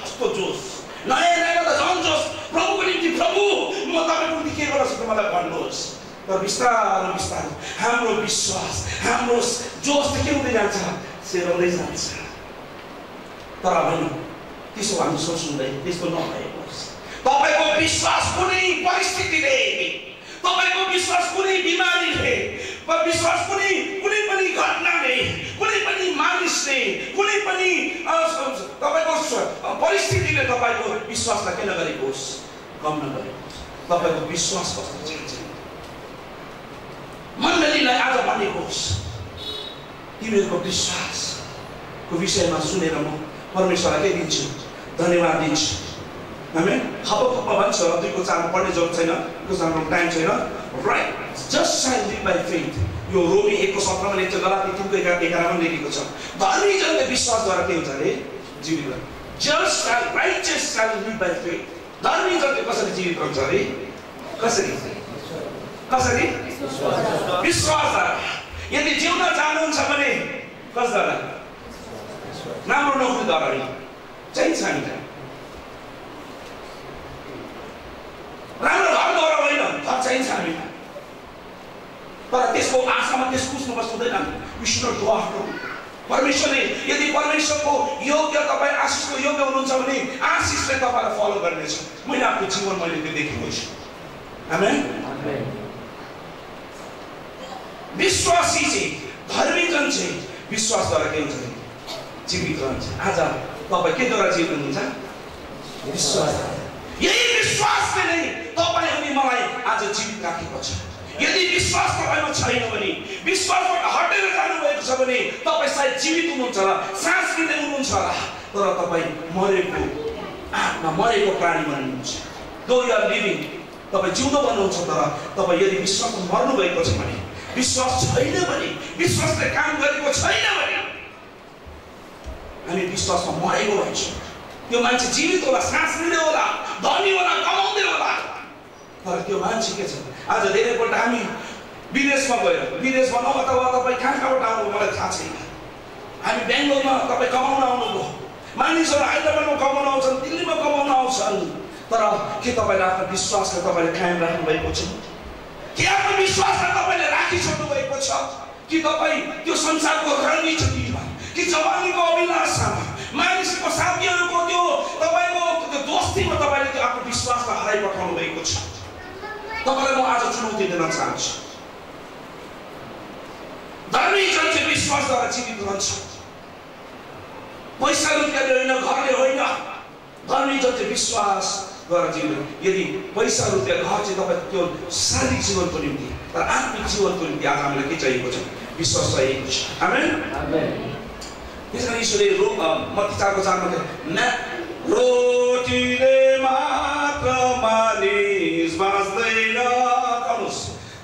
S5: कस्तो जोस, नयाँ नयाँ त झन् जोस, प्रभुको निम्ति प्रभु म तपाईँको निम्ति के गर्न सक्छु मलाई भन्नुहोस्। तर बिस्तारै बिस्तारै हाम्रो विश्वास, हाम्रो जोस त के हुँदै जान्छ? सेलाउँदै जान्छ। तर होइन, त्यसो हामी सोच्नुहुँदैन, त्यस्तो नभएकोस्। तपाईँको विश्वास कुनै परिस्थितिले, तपाईको विश्वास कुनै बिमारीले, विश्वास कुनै पनि घटनाले, कुनै पनि मानिसले, कुनै पनि तपाईको परिस्थितिले तपाईको विश्वासलाई के नगरेकोस्? कम नगरेकोस्। तपाईको विश्वास कस्तो छ? मण्डलीलाई आज भनेकोस् तिमीहरूको विश्वासको विषयमा सुनेर म परमेश्वरलाई के दिन्छु? धन्यवाद दिन्छु। आमेन। खप भन्छ 2:4 पढ्ने जरुरत छैन, बिकज हाम्रो टाइम छैन। Right, just shall live by faith. यो रोमी 1:17 मा लेख्छ, गलाती 3:11 मा लेखेको छ। धर्मी जनले विश्वासद्वारा के हुन्छ अरे? जीवित हुन्छ। Just shall righteous shall live by faith. धर्मी जनले कसरी जीवित हुन्छ अरे? कसरी? विश्वासद्वारा। यदि जिउन चाहनुहुन्छ भने कसद्वारा? राम्रो नोकरीद्वारा चाहिन्छ हामीलाई। राम्रो घरद्वारा होइन, घर चाहिन्छ हामीलाई। तर त्यसको आशामा त्यस कुछमा बस्नु हुँदैन। We should not go after. परमेश्वरले यदि परमेश्वरको योग्य तपाईँ आशिषको योग्य हुनुहुन्छ भने आशिषले तपाईँलाई फलो गर्नेछ। मैले आफ्नो जीवन मैले त्यो देखेको छु। आमेन। विश्वासी चाहिँ, धर्मी जन चाहिँ विश्वासद्वारा के हुन्छ? जीवित रहन्छ। आज तपाईँ केद्वारा जीवित हुनुहुन्छ? विश्वास। यही विश्वासले नै तपाईँ अनि मलाई आज जीवित राखेको छ। यदि विश्वास तपाईमा छैन भने, विश्वासबाट हटेर जानुभएको छ भने तपाईँ सायद जीवित हुनुहुन्छ होला, सास लिँदै हुनुहुन्छ होला, तर तपाईँ मरेको आत्मा, मरेको प्राणी बन्नुहुन्छ। दो यु आर लिभिङ, तपाईँ जिउँदो बन्नुहुन्छ, तर तपाईँ यदि विश्वासमा मर्नु भएको छ भने, विश्वास छैन भने, विश्वासले काम गरेको छैन भने हामी विश्वासमा मरेको भन्छौँ। त्यो मान्छे जीवित होला, सास लिँदै होला, धनी होला, कमाउँदै होला, तर त्यो मान्छे के छ? आज धेरैपल्ट हामी विदेशमा गयो, विदेशमा न अथवा तपाईँ कहाँबाट आउनु मलाई थाहा छैन, हामी बेङ्गलोरमा तपाईँ कमाउन आउनुभयो, मानिसहरू हैदराबादमा कमाउन आउँछन्, दिल्लीमा कमाउन आउँछन्, तर के तपाईँले आफ्नो विश्वासलाई तपाईँले कायम राख्नु भएको छ? के आफ्नो विश्वासलाई तपाईँले राखिसक्नु भएको छ? कि तपाईँ त्यो संसारको रणनीतिमा, कि जवानीको अभिलाषामा, मानिसको साथीहरूको त्यो तपाईँको त्यो दोस्तीमा तपाईँले त्यो आफ्नो विश्वासलाई हराइपठाउनु भएको छ? तपाईँलाई म आज चुनौती दिन चाहन्छु। धर्मी जन चाहिँ विश्वासद्वारा जीवित रहन्छ, पैसा रुपियाँले होइन, घरले होइन। धर्मी जन चाहिँ विश्वासद्वारा जीवित। यदि पैसा रुपियाँ, घर चाहिँ तपाईँको त्यो शारीरिक जीवनको निम्ति, तर आत्मिक जीवनको निम्ति आज हामीलाई के चाहिएको छ? विश्वास चाहिएको छ। आमेन। त्यस कारण ईश्वरले मत्ती 4:4 रोटीले मात्र मानिस बाँच्दैन, भन्नुहोस्,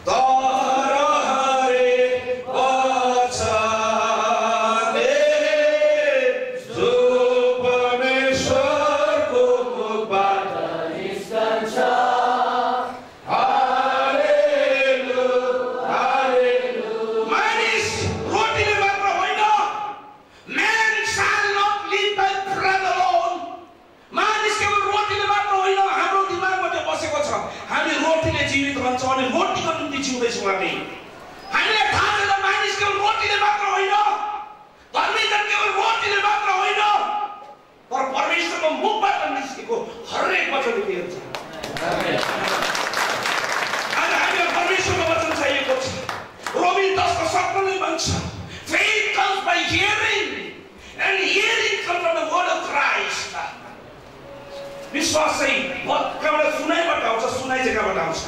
S5: तर हरेक वचनले जो परमेश्वरको मुखबाट निस्कन्छ। हालेलुया, हालेलुया। मानिस रोटीले मात्र होइन, man shall not live by bread alone. मानिस केवल रोटीले मात्र होइन। हाम्रो दिमागमा त्यो बसेको छ, हामी रोटीले जीवित रहन्छौँ अनि रोटीको निम्ति जिउँदैछौँ। हामीलाई थाहा छैन मानिस केवल रोटीले मात्र होइन, धर्मी जन केवल रोटीले मात्र होइन, तर परमेश्वरको मुखबाट निस्केको हरेक वचनले के हुन्छ? आज हामीलाई परमेश्वरको वचन चाहिएको छ। रोमी 10:17 भन्छ, faith comes by hearing and hearing comes from the word of Christ. विश्वास चाहिँ कहाँबाट? सुनाइबाट आउँछ। सुनाइ चाहिँ कहाँबाट आउँछ?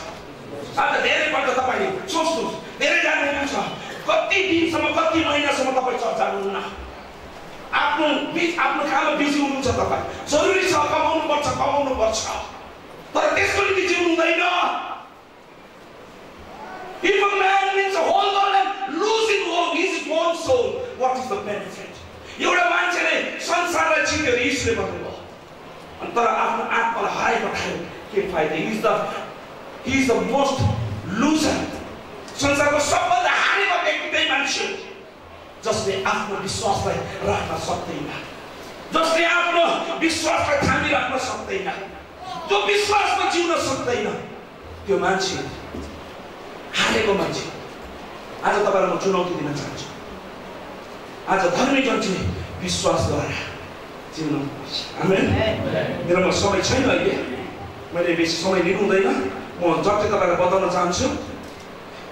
S5: आज धेरैपल्ट तपाईँले सोच्नुहोस्, धेरैजना हुनुहुन्छ कति दिनसम्म, कति महिनासम्म तपाईँ चर्च जानुहुन्न, आफ्नो काममा बिजी हुनुहुन्छ। तपाईँ जरुरी छ, कमाउनु पर्छ, तर त्यसको निम्ति जिउनु हुँदैन। If a man wins the whole world and loses his own soul, what is the benefit? एउटा मान्छेले संसारलाई जित्यो, ईश्वरले भन्नुभयो, अनि तर आफ्नो आत्मालाई हराइपठायो, के फाइदा? He is the most loser. संसारको सबभन्दा हारेको व्यक्ति त्यही मान्छे जसले आफ्नो विश्वासलाई राख्न सक्दैन, जसले आफ्नो विश्वासलाई थामिराख्न सक्दैन, जो विश्वासमा जिउन सक्दैन, त्यो मान्छे हारेको मान्छे। आज तपाईँलाई म चुनौती दिन चाहन्छु। आज धर्मी जन चाहिँ विश्वासद्वारा जिउनु पर्छ। आमेन। मेरोमा समय छैन अहिले, मैले बेसी समय लिनु हुँदैन। म जति तपाईँलाई बताउन चाहन्छु,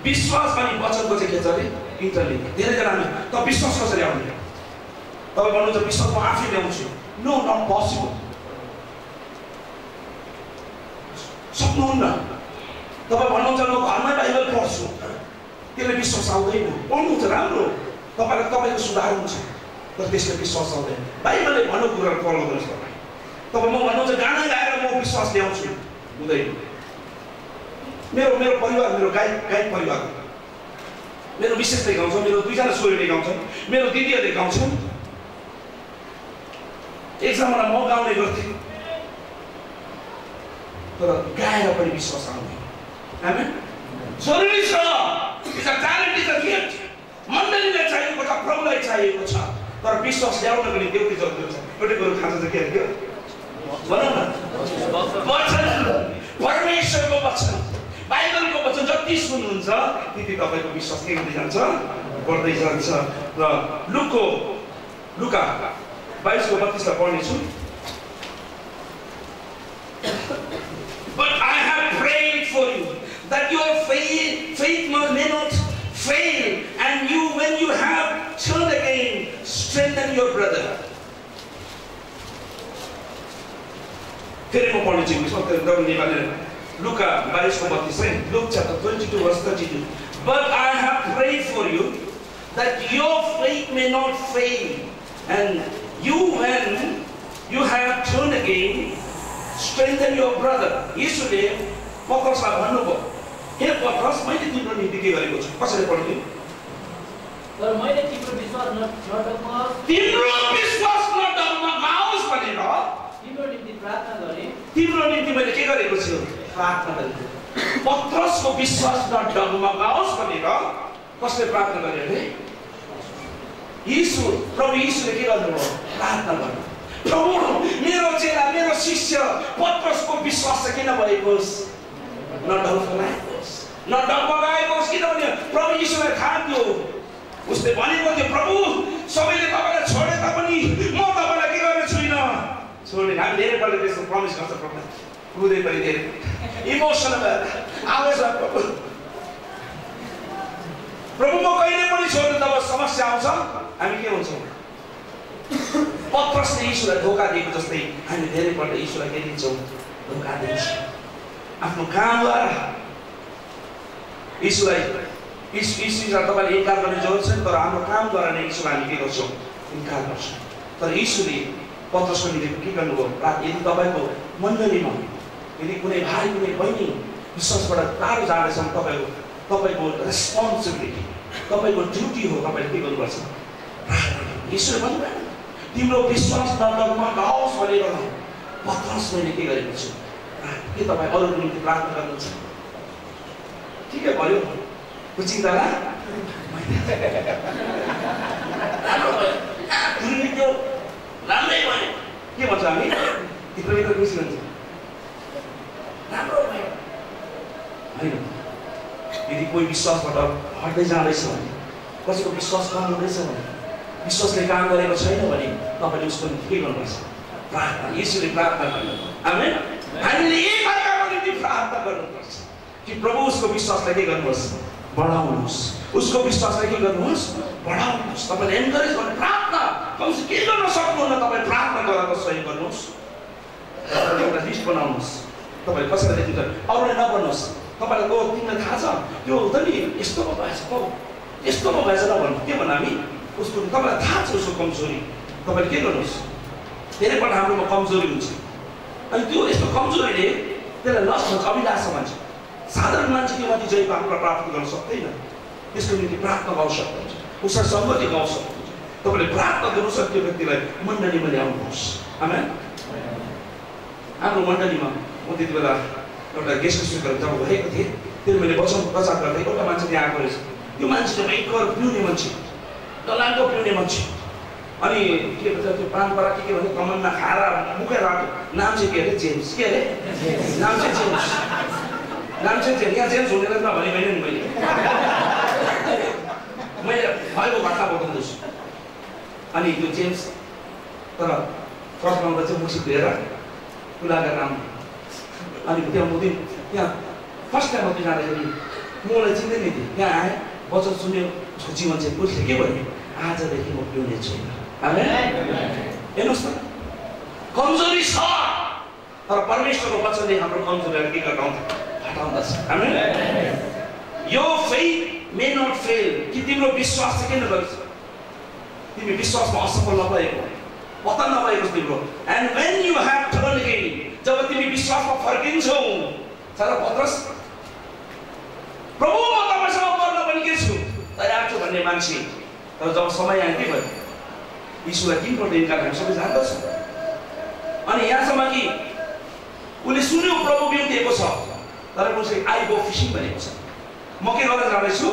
S5: विश्वास अनि वचनको चाहिँ के छ अरे? इन्टरलिङ्क। धेरैजना हामी त विश्वास कसरी आउने? तपाईँ भन्नुहुन्छ विश्वास म आफै ल्याउँछु। No, not possible. सक्नुहुन्न। तपाईँ भन्नुहुन्छ म घरमै बाइबल पढ्छु, त्यसले विश्वास आउँदैन। पढ्नुहुन्छ राम्रो, तपाईँको सुधार हुन्छ, तर त्यसले विश्वास आउँदैन। बाइबलले भनेको कुराहरू फलो गर्नुहोस्। तपाईँ म भन्नुहुन्छ गाना गाएर म विश्वास ल्याउँछु, हुँदैन। मेरो परिवार, मेरो गायक परिवार, मेरो विशेषले गाउँछ, मेरो 2जना छोरीले गाउँछन्, मेरो दिदीहरूले गाउँछन्। एक जमाना म गाउने गर्थेँ, तर गाएर पनि विश्वास आउँदैन। आमेन। जरुरी छ, it's a talent, is a gift. मण्डलीलाई चाहिएको छ, प्रभुलाई चाहिएको छ, तर विश्वास ल्याउनको निम्ति एउटै जरुरी छ। एउटै कुरो खान्छ चाहिँ के अरे? भनौँ न, वचन, परमेश्वरको वचन, बाइबलको वचन जति सुन्नुहुन्छ त्यति तपाईँको विश्वास के हुँदै जान्छ? बढ्दै जान्छ। र लुका 22:32 पढ्नेछु। But I have prayed for you that your faith may not fail, and you, when you have turned again, strengthen your brother. फेरि म पढ्नेछु, Nepali Luka 22:32, Luke chapter 22 verse 32. But I have prayed for you that your faith may not fail, and you, when you have turned again, strengthen your brother. यसुले पत्रसलाई भन्नुभयो, हे पत्रस, मैले तिम्रो निम्ति के गरेको छु? कसरी पढ्नु?
S1: तर मैले तिम्रो विश्वास नडगमगाओस्,
S5: तिम्रो विश्वास नडगमगाओस् भनेर
S1: तिम्रो निम्ति प्रार्थना गरे।
S5: तिम्रो निम्ति मैले के गरेको छु? प्रार्थना गरेको। पत्रसको विश्वास नडगमगाओस् भनेर कसले प्रार्थना गरे अरे? प्रभु यीशुले के गर्नुभयो? प्रार्थना गर्नु। प्रभु, मेरो चेला, मेरो शिष्य पत्रसको विश्वास चाहिँ किन भएको होस्? नडगमगाएको होस्। किनभने प्रभु यीशुलाई थाहा थियो, उसले भनेको थियो, प्रभु सबैले तपाईलाई छोडे तापनि म तपाईलाई के गर्ने छुइनँ, छोड्ने। हामी धेरैपल्ट त्यस्तो प्रमिस गर्छ प्रभु, कुदै पनि धेरै इमोसनल आवेश प्रभु, प्रभु म कहिले पनि छोड्नु, तब समस्या आउँछ हामी के हुन्छौँ? पत्रसले यीशुलाई धोका दिएको जस्तै हामी धेरैपल्ट यीशुलाई के दिन्छौँ? धोका दिन्छौँ। आफ्नो कामद्वारा यीशुलाई तपाईँले इन्कार गर्ने जरुरत छैन, तर हाम्रो कामद्वारा नै यीशुलाई हामी के गर्छौँ? इन्कार गर्छौँ। तर यीशुले पत्रसको निम्ति के गर्नुभयो? यदि तपाईँको मण्डलीमा यदि कुनै भाइ कुनै बहिनी विश्वासबाट टाढो जाँदैछ, तपाईँको रेस्पोन्सिबिलिटी, तपाईँको ड्युटी हो, तपाईँले के गर्नुपर्छ? यीशुले भन्नुभयो, तिम्रो विश्वास नडगमगाओस् भनेर पत्रस मैले के गरेको छु? के तपाईँ अरूको निम्ति प्रार्थना गर्नुहुन्छ? ठिकै भयो, चिन्ता ला राम्रै भयो। के भन्छ हामी? भित्र खुसी हुन्छ, राम्रो भयो होइन। यदि कोही विश्वासबाट हट्दै जाँदैछ भने, कसैको विश्वास कम हुँदैछ भने, विश्वासले काम गरेको छैन भने तपाईँले उसको निम्ति के गर्नुपर्छ? प्रार्थना। यीशुले प्रार्थना गर्नु। आमेन। हामीले एकअर्काको निम्ति प्रार्थना गर्नुपर्छ कि प्रभु उसको विश्वासलाई के गर्नुहोस्? बढाउनुहोस्। उसको विश्वासलाई के गर्नुहोस्? बढाउनुहोस्। तपाईँले एन्करेज गर्नु, प्रार्थना कमसे के गर्न सक्नुहुन्न, तपाईँ प्रार्थना गरेर सहयोग गर्नुहोस्। एउटा लिस्ट बनाउनुहोस्, तपाईँले कसैलाई दिन्छ, अरूले नबन्नुहोस्। तपाईँलाई तिमीलाई थाहा छ त्यो त नि यस्तो पो भएछ, यस्तो पो भएछ नभन्नु। के भन्नु हामी? उसको तपाईँलाई थाहा छ उसको कमजोरी, तपाईँले के गर्नुहोस्? धेरैपल्ट हाम्रोमा कमजोरी हुन्छ, अनि त्यो यस्तो कमजोरीले त्यसलाई लस भन्छ, अभिलाष भन्छ। साधारण मान्छे त्यो माथि जयको आत्मा प्राप्त गर्न सक्दैन, त्यसको निम्ति प्रार्थना आवश्यक हुन्छ, उसलाई सङ्गतिको आवश्यक हुन्छ। तपाईँले प्रार्थना गर्नुहोस्, त्यो व्यक्तिलाई मण्डलीमा ल्याउनुहोस्। आमेन। हाम्रो मण्डलीमा म त्यति बेला एउटा गेस्ट स्पिकर जब भएको थिएँ, त्यो मैले वचन प्रचार गर्दै एउटा मान्छे त्यहाँ आएको रहेछ। त्यो मान्छे चाहिँ भयङ्कर पिउने मान्छे, डलाङ्गो पिउने मान्छे। अनि के भन्छ त्यो पानपरा के भन्छ, कमनमा खाएर मुखै राख्यो। नाम चाहिँ के अरे? जेम्स। के अरे नाम? चाहिँ जेम्स। नाम चाहिँ जेम्स। यहाँ जेम्स हुने रहेछ भने होइन नि, मैले भएको घटना बताउँदैछु। अनि त्यो जेम्स तर फर्स्ट आउँदा चाहिँ मुसी धोएर कुलाका नाम। अनि त्यहाँ फर्स्ट टाइम मात्रै जाँदाखेरि म उसलाई चिन्दैन थिएँ। त्यहाँ आएँ, वचन सुन्यो, उसको जीवन चाहिँ उसले के भन्यो? आजदेखि म पिउने छैन। हेर्नुहोस् त, कमजोरी छ, तर परमेश्वरको वचनले हाम्रो कमजोरीहरू के हटाउँदछ। यो फेथ मे नट फेल, कि तिम्रो विश्वास चाहिँ किन गर्छ? तिमी विश्वासमा असफल नभएको, पतन नभएको तिम्रो। And when you have turn again, जब तिमी विश्वासमा फर्किन्छौ। तर पत्रस, प्रभु म तपाईँसँग मर्न पनि के छु, तयार छु भन्ने मान्छे। तर जब समय आयो के भयो? यीशुलाई किनबाट इन्कार हामी सबै जान्दछौँ। अनि यहाँसम्म कि उसले सुन्यो प्रभु बिउतिएको छ, तर उसले आई गो फिसिङ भनेको छ। म के गर्न जाँदैछु?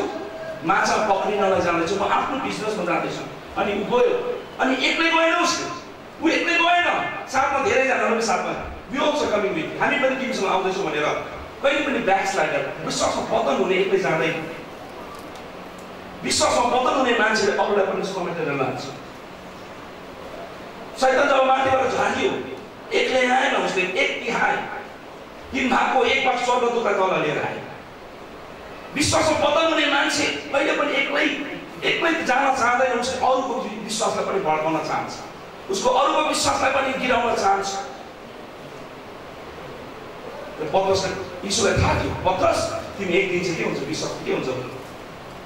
S5: माछा पक्रिनलाई जाँदैछु, म आफ्नो बिजनेसमा जाँदैछु। अनि ऊ गयो, अनि एक्लै गएन, ऊ एक्लै गएन, साथमा धेरैजनाहरू साथमा बिउछ कमिङ विथ, हामी पनि तिमीसँग आउँदैछौँ भनेर कहिले पनि ब्याकस्लाइडर, विश्वासमा पतन हुने एक्लै जाँदैन। विश्वासमा पतन हुने मान्छेले अरूलाई पनि समेटेर लान्छ। शैतान जब माथिबाट झाँक्यो, एक्लै आएन, उसले एक तिहाई 3 भागको 1 भाग स्वर्गदूतलाई तल लिएर आए। विश्वासमा पतन हुने मान्छे कहिले पनि एक्लै जान चाहँदैन, उसले अरूको विश्वासलाई पनि भड्काउन चाहन्छ, उसको अरूको विश्वासलाई पनि गिराउन चाहन्छ। पत्रुसले यीशुलाई थाहा थियो पत्रुस तिमी एक दिन चाहिँ के हुन्छ विश्वास के हुन्छ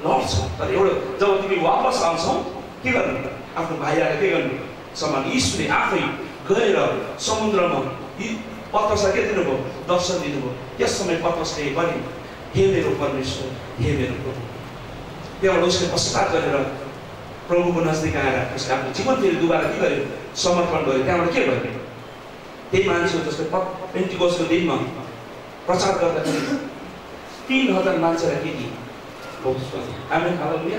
S5: लड्छौ तर एउटा जब तिमी वापस आउँछौ के गर्नु आफ्नो भाइलाई के गर्नु समान यीशुले आफै गएर समुद्रमा पत्रुसलाई के दिनुभयो दर्शन दिनुभयो त्यस समय पत्रुसले पनि हे मेरो परमेश्वर हे मेरो प्रभु त्यहाँबाट उसले पश्चाताप गरेर प्रभुको नजिक आएर उसले आफ्नो जीवन फेरि दुबारा के गर्यो समर्पण गर्यो त्यहाँबाट के भयो त्यही मान्छे हो जसले पेन्टिकोसको दिनमा प्रचार गर्दाखेरि 3000 मान्छेलाई के दिए आमेन हालेलुया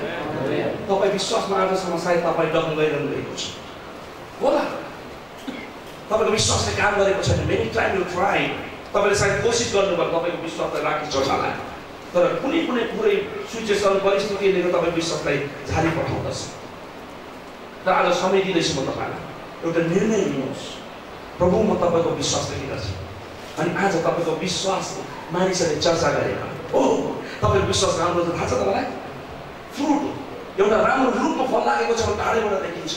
S5: तपाईँ विश्वासमा आजसम्म सायद तपाईँ डग्न गइरहनु भएको छ होला तपाईँको विश्वासले काम गरेको छैन मेनी टाइम यु ट्राई तपाईँले सायद कोसिस गर्नुभयो तपाईँको विश्वासलाई राखी चढाला तर कुनै कुनै पुरै सिचुएसन परिस्थितिले तपाईँ विश्वासलाई झारी पठाउँदछ तर आज समय दिँदैछु म तपाईँलाई एउटा निर्णय लिनुहोस् प्रभु म तपाईँको विश्वासले लिँदछु अनि आज तपाईँको विश्वास मानिसहरूले चर्चा गरेका हो तपाईँको विश्वास राम्रो छ थाहा छ तपाईँलाई फ्रुट एउटा राम्रो रुखमा फल लागेको छ भने टाढैबाट देखिन्छ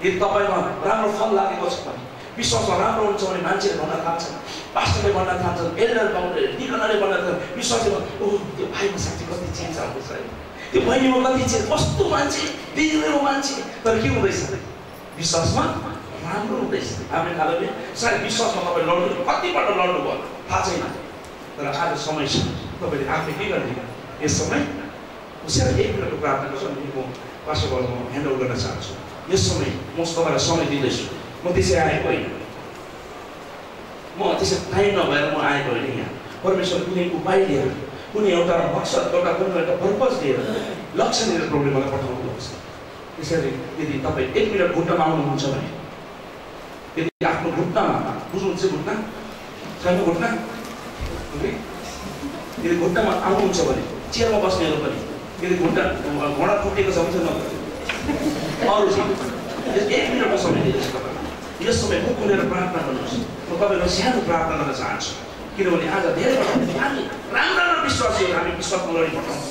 S5: यदि तपाईँमा राम्रो फल लागेको छ भने विश्वासमा राम्रो हुन्छ भने मान्छेले भन्न थाल्छन् पास्टरले भन्न थाल्छन् एल्डर बाउन्डरले डिकनरले भन्न थाल्छन् विश्वासले ओ त्यो भाइको साथी कति चेन्ज आएको छ त्यो बहिनीमा कति चेन्ज कस्तो मान्छे बिग्रेको मान्छे तर के हुँदैछ विश्वासमा राम्रो हुँदैछ आमेन हालेलुया सायद विश्वासमा तपाईँ लड्नु कतिपल्ट लड्नु भयो थाहा छैन तर आज समय छ तपाईँले आफै के गर्ने यस समय उसैलाई 1 मिनटको प्रार्थना गर्छु अनि म पास्टरबाट म ह्यान्डओभर गर्न चाहन्छु यस समय म तपाईँलाई समय दिँदैछु म त्यसै आएको होइन म त्यसै टाइम नभएर म आएको होइन यहाँ परमेश्वर कुनै उपाय लिएर कुनै एउटा मकसद एउटा कुनै एउटा पर्पज लिएर लक्ष्य लिएर प्रभुले मलाई पठाउनुहुन्छ त्यसैले यदि तपाईँ 1 मिनट घुट्टामा आउनुहुन्छ भने यदि आफ्नो घुट्टामा बुझ्नुहुन्छ घुट्टा छैन घुट्टा यदि घुट्टामा आउनुहुन्छ भने चेयरमा बस्नेहरू पनि यदि घुट्टा घोडा फुटेको छ भने अरू चाहिँ 1 मिनटको समय दिँदैछु तपाईँलाई यस समय मुख खोलेर प्रार्थना गर्नुहोस् म तपाईँलाई सानो प्रार्थना गर्न चाहन्छु किनभने आज धेरैपल्ट हामी राम्रा विश्वासीहरू हामी विश्वासमा लडिपठाउँछ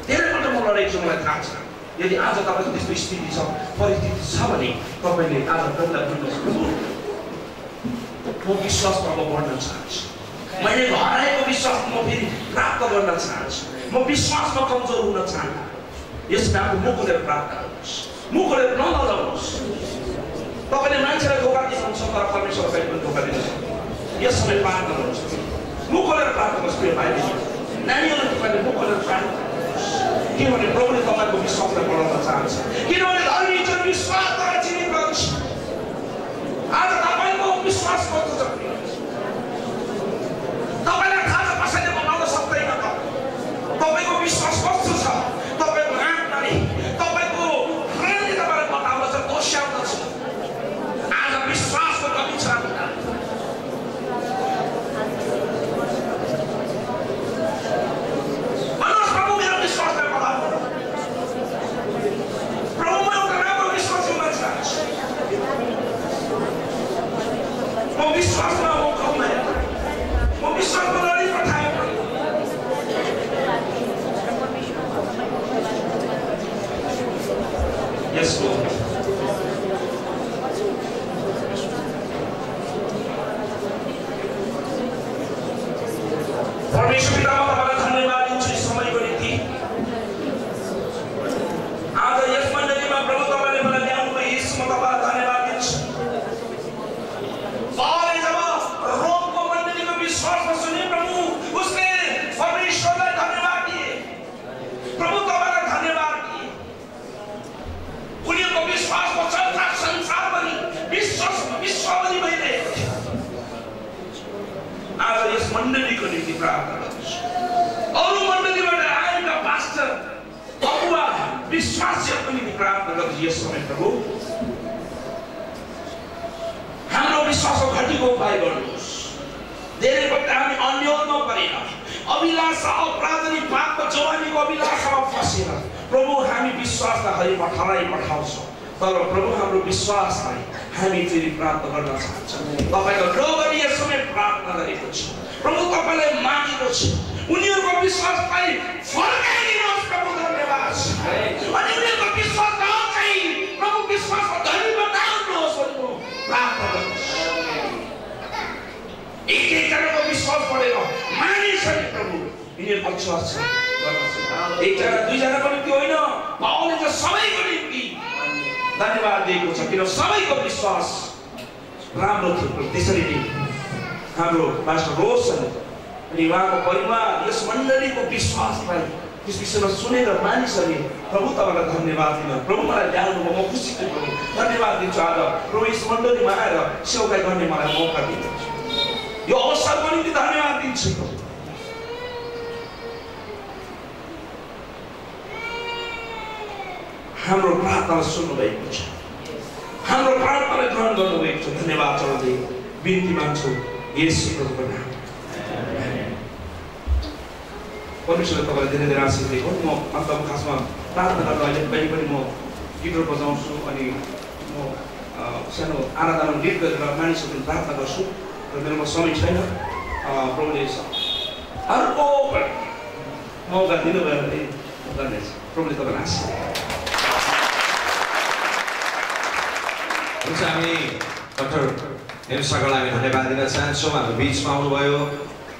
S5: धेरैपल्ट म लडेको छु मलाई थाहा छ यदि आज तपाईँको त्यस्तो स्थिति छ परिस्थिति छ भने तपाईँले आज प्रभुलाई भन्नुहोस् म विश्वासमा म बढ्न चाहन्छु मैले हराएको विश्वास म फेरि प्राप्त गर्न चाहन्छु म विश्वासमा कमजोर हुन चाहन्छु यसमा आफ्नो मुख खोलेर प्रार्थना गर्नुहोस् मुख खोलेर नलजाउनुहोस् तपाईँले मान्छेलाई धोका दिनुहुन्छ तर परमेश्वर कहिले पनि धोका दिनुहुन्छ यस समय प्रार्थना गर्नुहोस् मुख खोलेर प्रार्थना गर्नुहोस् प्रिय भाइ नानीहरू तपाईँले मुख खोलेर प्रार्थना गर्नुहोस् किनभने प्रभुले तपाईँको विश्वासलाई बढाउन चाहन्छ किनभने धर्मी जुन विश्वासद्वारा चिनित गर्छ आज तपाईँको विश्वास कस्तो छ तपाईँलाई थाहा छ कसैले बनाउन सक्दैन त तपाईँको विश्वास कस्तो छ तपाईँको आत्माले तपाईँको हृदयले तपाईँलाई बताउँदछ दोस्याउँदछ आज विश्वासको कमी छ भन्नुहोस् प्रभु मेरो विश्वासलाई बढाउनु प्रभु म एउटा राम्रो विश्वासी हुन चाहन्छु म विश्वासमा म कमलाई म विश्वासमा लडी पठाएँ Yes, Lord. परमेश्वर पिता म तपाईँलाई धन्यवाद दिन्छु समयको निम्ति आज यस मण्डलीमा प्रभु तपाईँले मलाई ल्याउनु भयो यस म तपाईँलाई धन्यवाद दिन्छु पावलले जब रोमको मण्डलीको विश्वासमा सुने प्रभु उसले परमेश्वरलाई धन्यवाद दिए प्रभु तपाईँलाई धन्यवाद दिए उनीहरूको विश्वासको चर्चा संसारभरि विश्वभरि भइरहेको थियो आज यस मण्डलीको निम्ति प्रार्थना गर्नुहोस् अरू मण्डलीबाट आएका पास्टर अगुवा विश्वासीहरूको निम्ति प्रार्थना गर्नुहोस् यस समय प्रभु हाम्रो विश्वासको घटीको उपाय गर्नुहोस् धेरैपल्ट हामी अन्योलमा परेर अभिलाषा अपराधनी पापको जवानीको अभिलाषामा फसेर प्रभु हामी विश्वासलाई हरिमा ठहराइपठाउँछौँ तर प्रभु हाम्रो विश्वासलाई हामी फेरि प्राप्त गर्न चाहन्छौँ तपाईँको लोभले यस समय प्रार्थना गरेको छु प्रभु तपाईँलाई मागेको छु उनीहरूको विश्वासलाई फर्काइदिनुहोस् प्रभु धन्यवाद अनि उनीहरूको विश्वास नचाहिँ प्रभु विश्वासको धनी बनाउनुहोस् भनेर प्रार्थना गर्नुहोस् एकजनाको विश्वास परेर मानिसहरूले प्रभु यिनीहरूको विश्वास छ एकजना दुईजनाको निम्ति होइन पावलले त सबैको निम्ति धन्यवाद दिएको छ किन सबैको विश्वास राम्रो थियो त्यसरी नै हाम्रो पास्टर रोशन अनि उहाँको परिवार यस मण्डलीको विश्वासलाई त्यस विषयमा सुनेर मानिसहरूले प्रभु तपाईँलाई धन्यवाद दिन प्रभु मलाई ल्याउनुभयो म खुसी छु प्रभु धन्यवाद दिन्छु आज प्रभु यस मण्डलीमा आएर सेवाकाई गर्ने मलाई मौका दिनुहुन्छ यो अवसरको निम्ति धन्यवाद दिन्छु प्रभु हाम्रो प्रार्थनालाई सुन्नुभएको छ हाम्रो प्रार्थनालाई ग्रहण गर्नुभएको छ धन्यवाद चढाउँदै बिन्ती माग्छु येशू प्रभुको नाम परमेश्वरले तपाईँलाई धेरै धेरै आशीष दिएको म अन्त खासमा प्रार्थना गर्दा अहिले कहिले पनि म गिटार बजाउँछु अनि म सानो आराधना लिड गरेर मानिसहरूको प्रार्थना गर्छु र मेरोमा समय छैन प्रभुले अर्को मौका दिनुभयो भने गर्नेछ प्रभुले तपाईँलाई आशीष
S4: हुन्छ हामी डाक्टर एम सागरलाई हामी धन्यवाद दिन चाहन्छौँ हाम्रो बिचमा आउनुभयो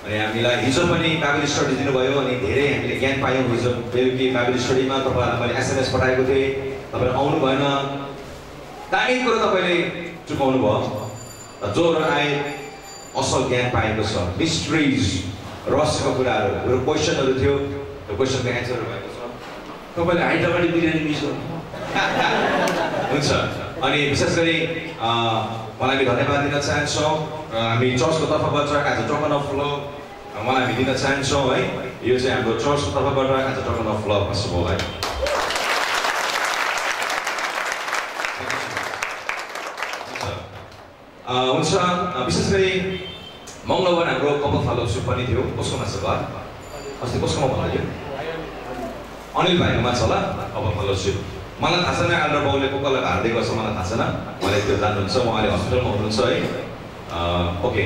S4: अनि हामीलाई हिजो पनि बाइबल स्टडी दिनुभयो अनि धेरै हामीले ज्ञान पायौँ हिजो बेलुकी बाइबल स्टडीमा तपाईँलाई मैले एसएमएस पठाएको थिएँ तपाईँहरू आउनु भएन दामी कुरो तपाईँले चुकाउनु भयो जो आए असल ज्ञान पाएको छ मिस्ट्रिज रहस्यको कुराहरू मेरो क्वेसनहरू थियो त्यो क्वेसनको एन्सरहरू भएको छ
S5: तपाईँले हैदराबादी बिरयानी मिस गर्नु
S4: हुन्छ अनि विशेष गरी मलाई धन्यवाद दिन चाहन्छौँ हामी चर्चको तर्फबाट आज टोकन अफ लभ उहाँलाई हामी दिन चाहन्छौँ है यो चाहिँ हाम्रो चर्चको तर्फबाट आज टोकन अफ लभ पसिबल है हुन्छ विशेष गरी मङ्गलबार हाम्रो कपाल फेलोसिप पनि थियो कसकोमा छ घर अस्ति कसकोमा भन्यो अनिल भाइकोमा छ होला कपाल फेलोसिप मलाई थाहा छैन आल्डर बाउले को कसलाई भार दिएको छ मलाई थाहा छैन उहाँले त्यो जान्नुहुन्छ उहाँले हस्पिटलमा हुनुहुन्छ है ओके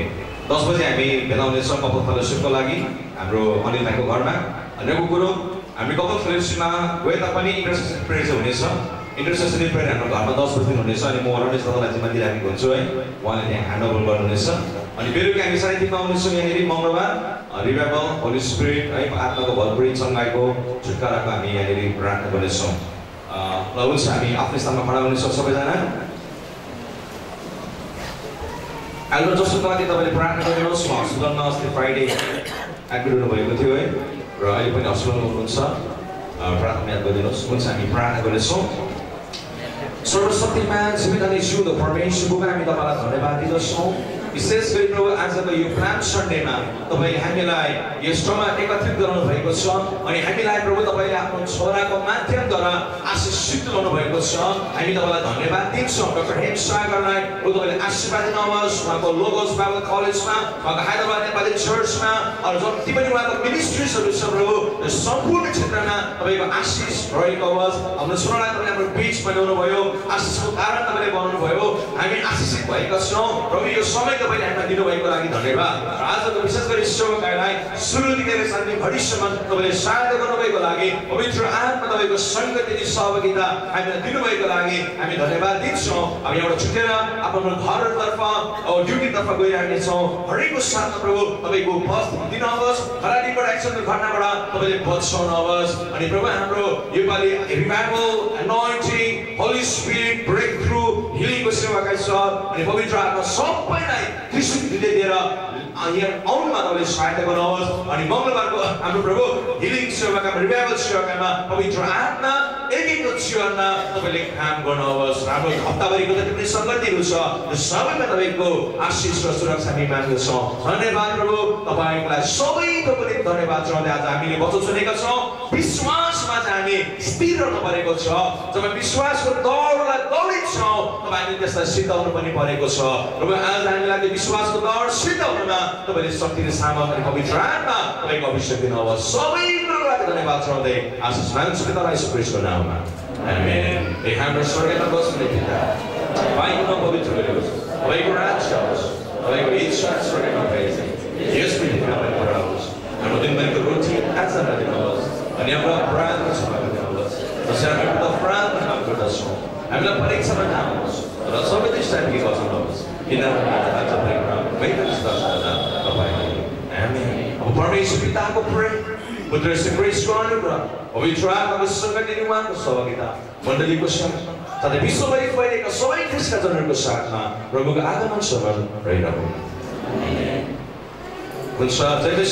S4: 10 बजे हामी भेला हुनेछौँ कपाल फेलोसिपको लागि हाम्रो अनिल भाइको घरमा अर्को कुरो हामी कपाल फेलोसिपमा गए तापनि इन्टरसेसन प्रेयर चाहिँ हुनेछ इन्टरसेसन प्रेयर हाम्रो घरमा 10 बजे हुनेछ अनि म रमेश दादालाई जिम्मा दिइराखेको हुन्छु है उहाँले त्यहाँ ह्यान्डओभर गर्नुहुनेछ अनि बेलुकी हामी 3:30 आउनेछौँ यहाँनिर मङ्गलबार रिभाइभल होली स्पिरिट है आत्माको भरपुरी चङ्गाइको छुटकाराको हामी यहाँनिर प्रार्थना गर्नेछौँ ल हुन्छ हामी आफ्नो स्थानमा खडा हुनेछौँ सबैजना एल्बर्ट जोसेफको लागि तपाईँले प्रार्थना गर्नुहोस् हस्पिटलमा अस्ति फ्राइडे एडमिट हुनुभएको थियो है र अहिले पनि हस्पिटलमा हुनुहुन्छ प्रार्थना याद गरिदिनुहोस् हुन्छ हामी प्रार्थना गर्नेछौँ सर्वशक्तिमान जीवित अनि जिउँदो परमेश्वरको हामी तपाईँलाई धन्यवाद दिँदछौँ विशेष गरी प्रभु आजको यो प्राण सन्डेमा तपाईँ हामीलाई यस ठाउँमा एकत्रित गराउनु भएको छ अनि हामीलाई प्रभु तपाईँले आफ्नो छोराको माध्यमद्वारा आशीषित गराउनु भएको छ हामी तपाईँलाई धन्यवाद दिन्छौँ डाक्टर हेम सागरलाई तपाईँले आशीर्वाद दिनुहोस् उहाँको लोगोस बाइबल कलेजमा उहाँको हैदराबाद नेपाली चर्चमा अरू जति पनि उहाँको मिनिस्ट्रिजहरू छ प्रभु सम्पूर्ण क्षेत्रमा तपाईँको आशिष रहेको होस् हाम्रो छोरालाई तपाईँले हाम्रो बिच बनाउनु भयो आशिषको कारण तपाईँले बनाउनु भयो हामी आशिषित भएका छौँ प्रभु यो समय तपाईँले हामीलाई दिनुभएको लागि धन्यवाद आजको विशेष गरी सेवकाईलाई सुरुदेखि शान्ति भविष्यमा तपाईँले सहायता गर्नुभएको लागि पवित्र आत्मा तपाईँको सङ्गति अनि सहभागिता हामीलाई दिनुभएको लागि हामी धन्यवाद दिन्छौँ हामी एउटा छुटेर आफ्नो घरतर्फ ड्युटीतर्फ गइरहेछौँ हरेकको साथमा प्रभु तपाईँको उपस्थिति दिनुहोस् खराबीबाट एक्सिडेन्ट घटनाबाट तपाईँले बचाउनुहोस् अनि प्रभु हाम्रो योपालि revival anointing holy spirit break through हिलिङको सेवाकाई छ अनि पवित्र आत्मा सबैलाई कृष्ण दिएर यहाँ आउनुमा तपाईँले सहायता गर्नुहोस् अनि मङ्गलबारको हाम्रो प्रभु हिलिङ सेवाका रिभाइभल सेवाकामा पवित्र आत्मा एकैको जीवनमा तपाईँले काम गर्नुहोस् हाम्रो हप्ताभरिको जति पनि सङ्गतिहरू छ त्यो सबैमा तपाईँको आशिष र सुरक्षा हामी माग्दछौँ धन्यवाद प्रभु तपाईँलाई सबैको पनि धन्यवाद चढाउँदै आज हामीले वचन सुनेका छौँ विश्वासमा चाहिँ हामी स्थिर रहनु परेको छ जब विश्वासको दौडलाई दौडिन्छौँ तपाईँले त्यसलाई सिद्धाउनु पनि परेको छ र आज हामीलाई त्यो विश्वासको दौड सिद्धाउनुमा तपाईँले शक्ति र सामर्थ्य पवित्र आत्मा तपाईँको अभिषेक दिनुहोस् सबै कुरोलाई धन्यवाद चढाउँदै आशिष माग्छु पिता येशू ख्रीष्टको नाममा आमेन हे हाम्रो स्वर्गमा बस्ने पिता तपाईँको नाम पवित्र गरियोस् तपाईँको राज्य आओस् तपाईँको इच्छा स्वर्गमा भएछ यस पृथ्वीमा पनि गराओस् हाम्रो दिनभरिको रोटी आज हामीलाई दिनुहोस् अनि हाम्रो अपराधहरू क्षमा गरिदिनुहोस् जसरी हामी अपराधमा काम गर्दछौँ हामीलाई परीक्षामा नहाल्नुहोस् र सबै दृष्टिदेखि बचाउनुहोस् किनभने आज प्रेम र तपाईँ
S6: परमेश्वर पिताको प्रेम, पुत्र श्री ख्रीष्टको अनुग्रह, पवित्र आत्माको सङ्गति उहाँको सहभागिता, मण्डलीको साथमा तथा विश्वभरि फैलिएका सबै ख्रीष्टका जनहरूको साथमा प्रभुको आगमनसम्म रहिरहनु। हुन्छ। जय जय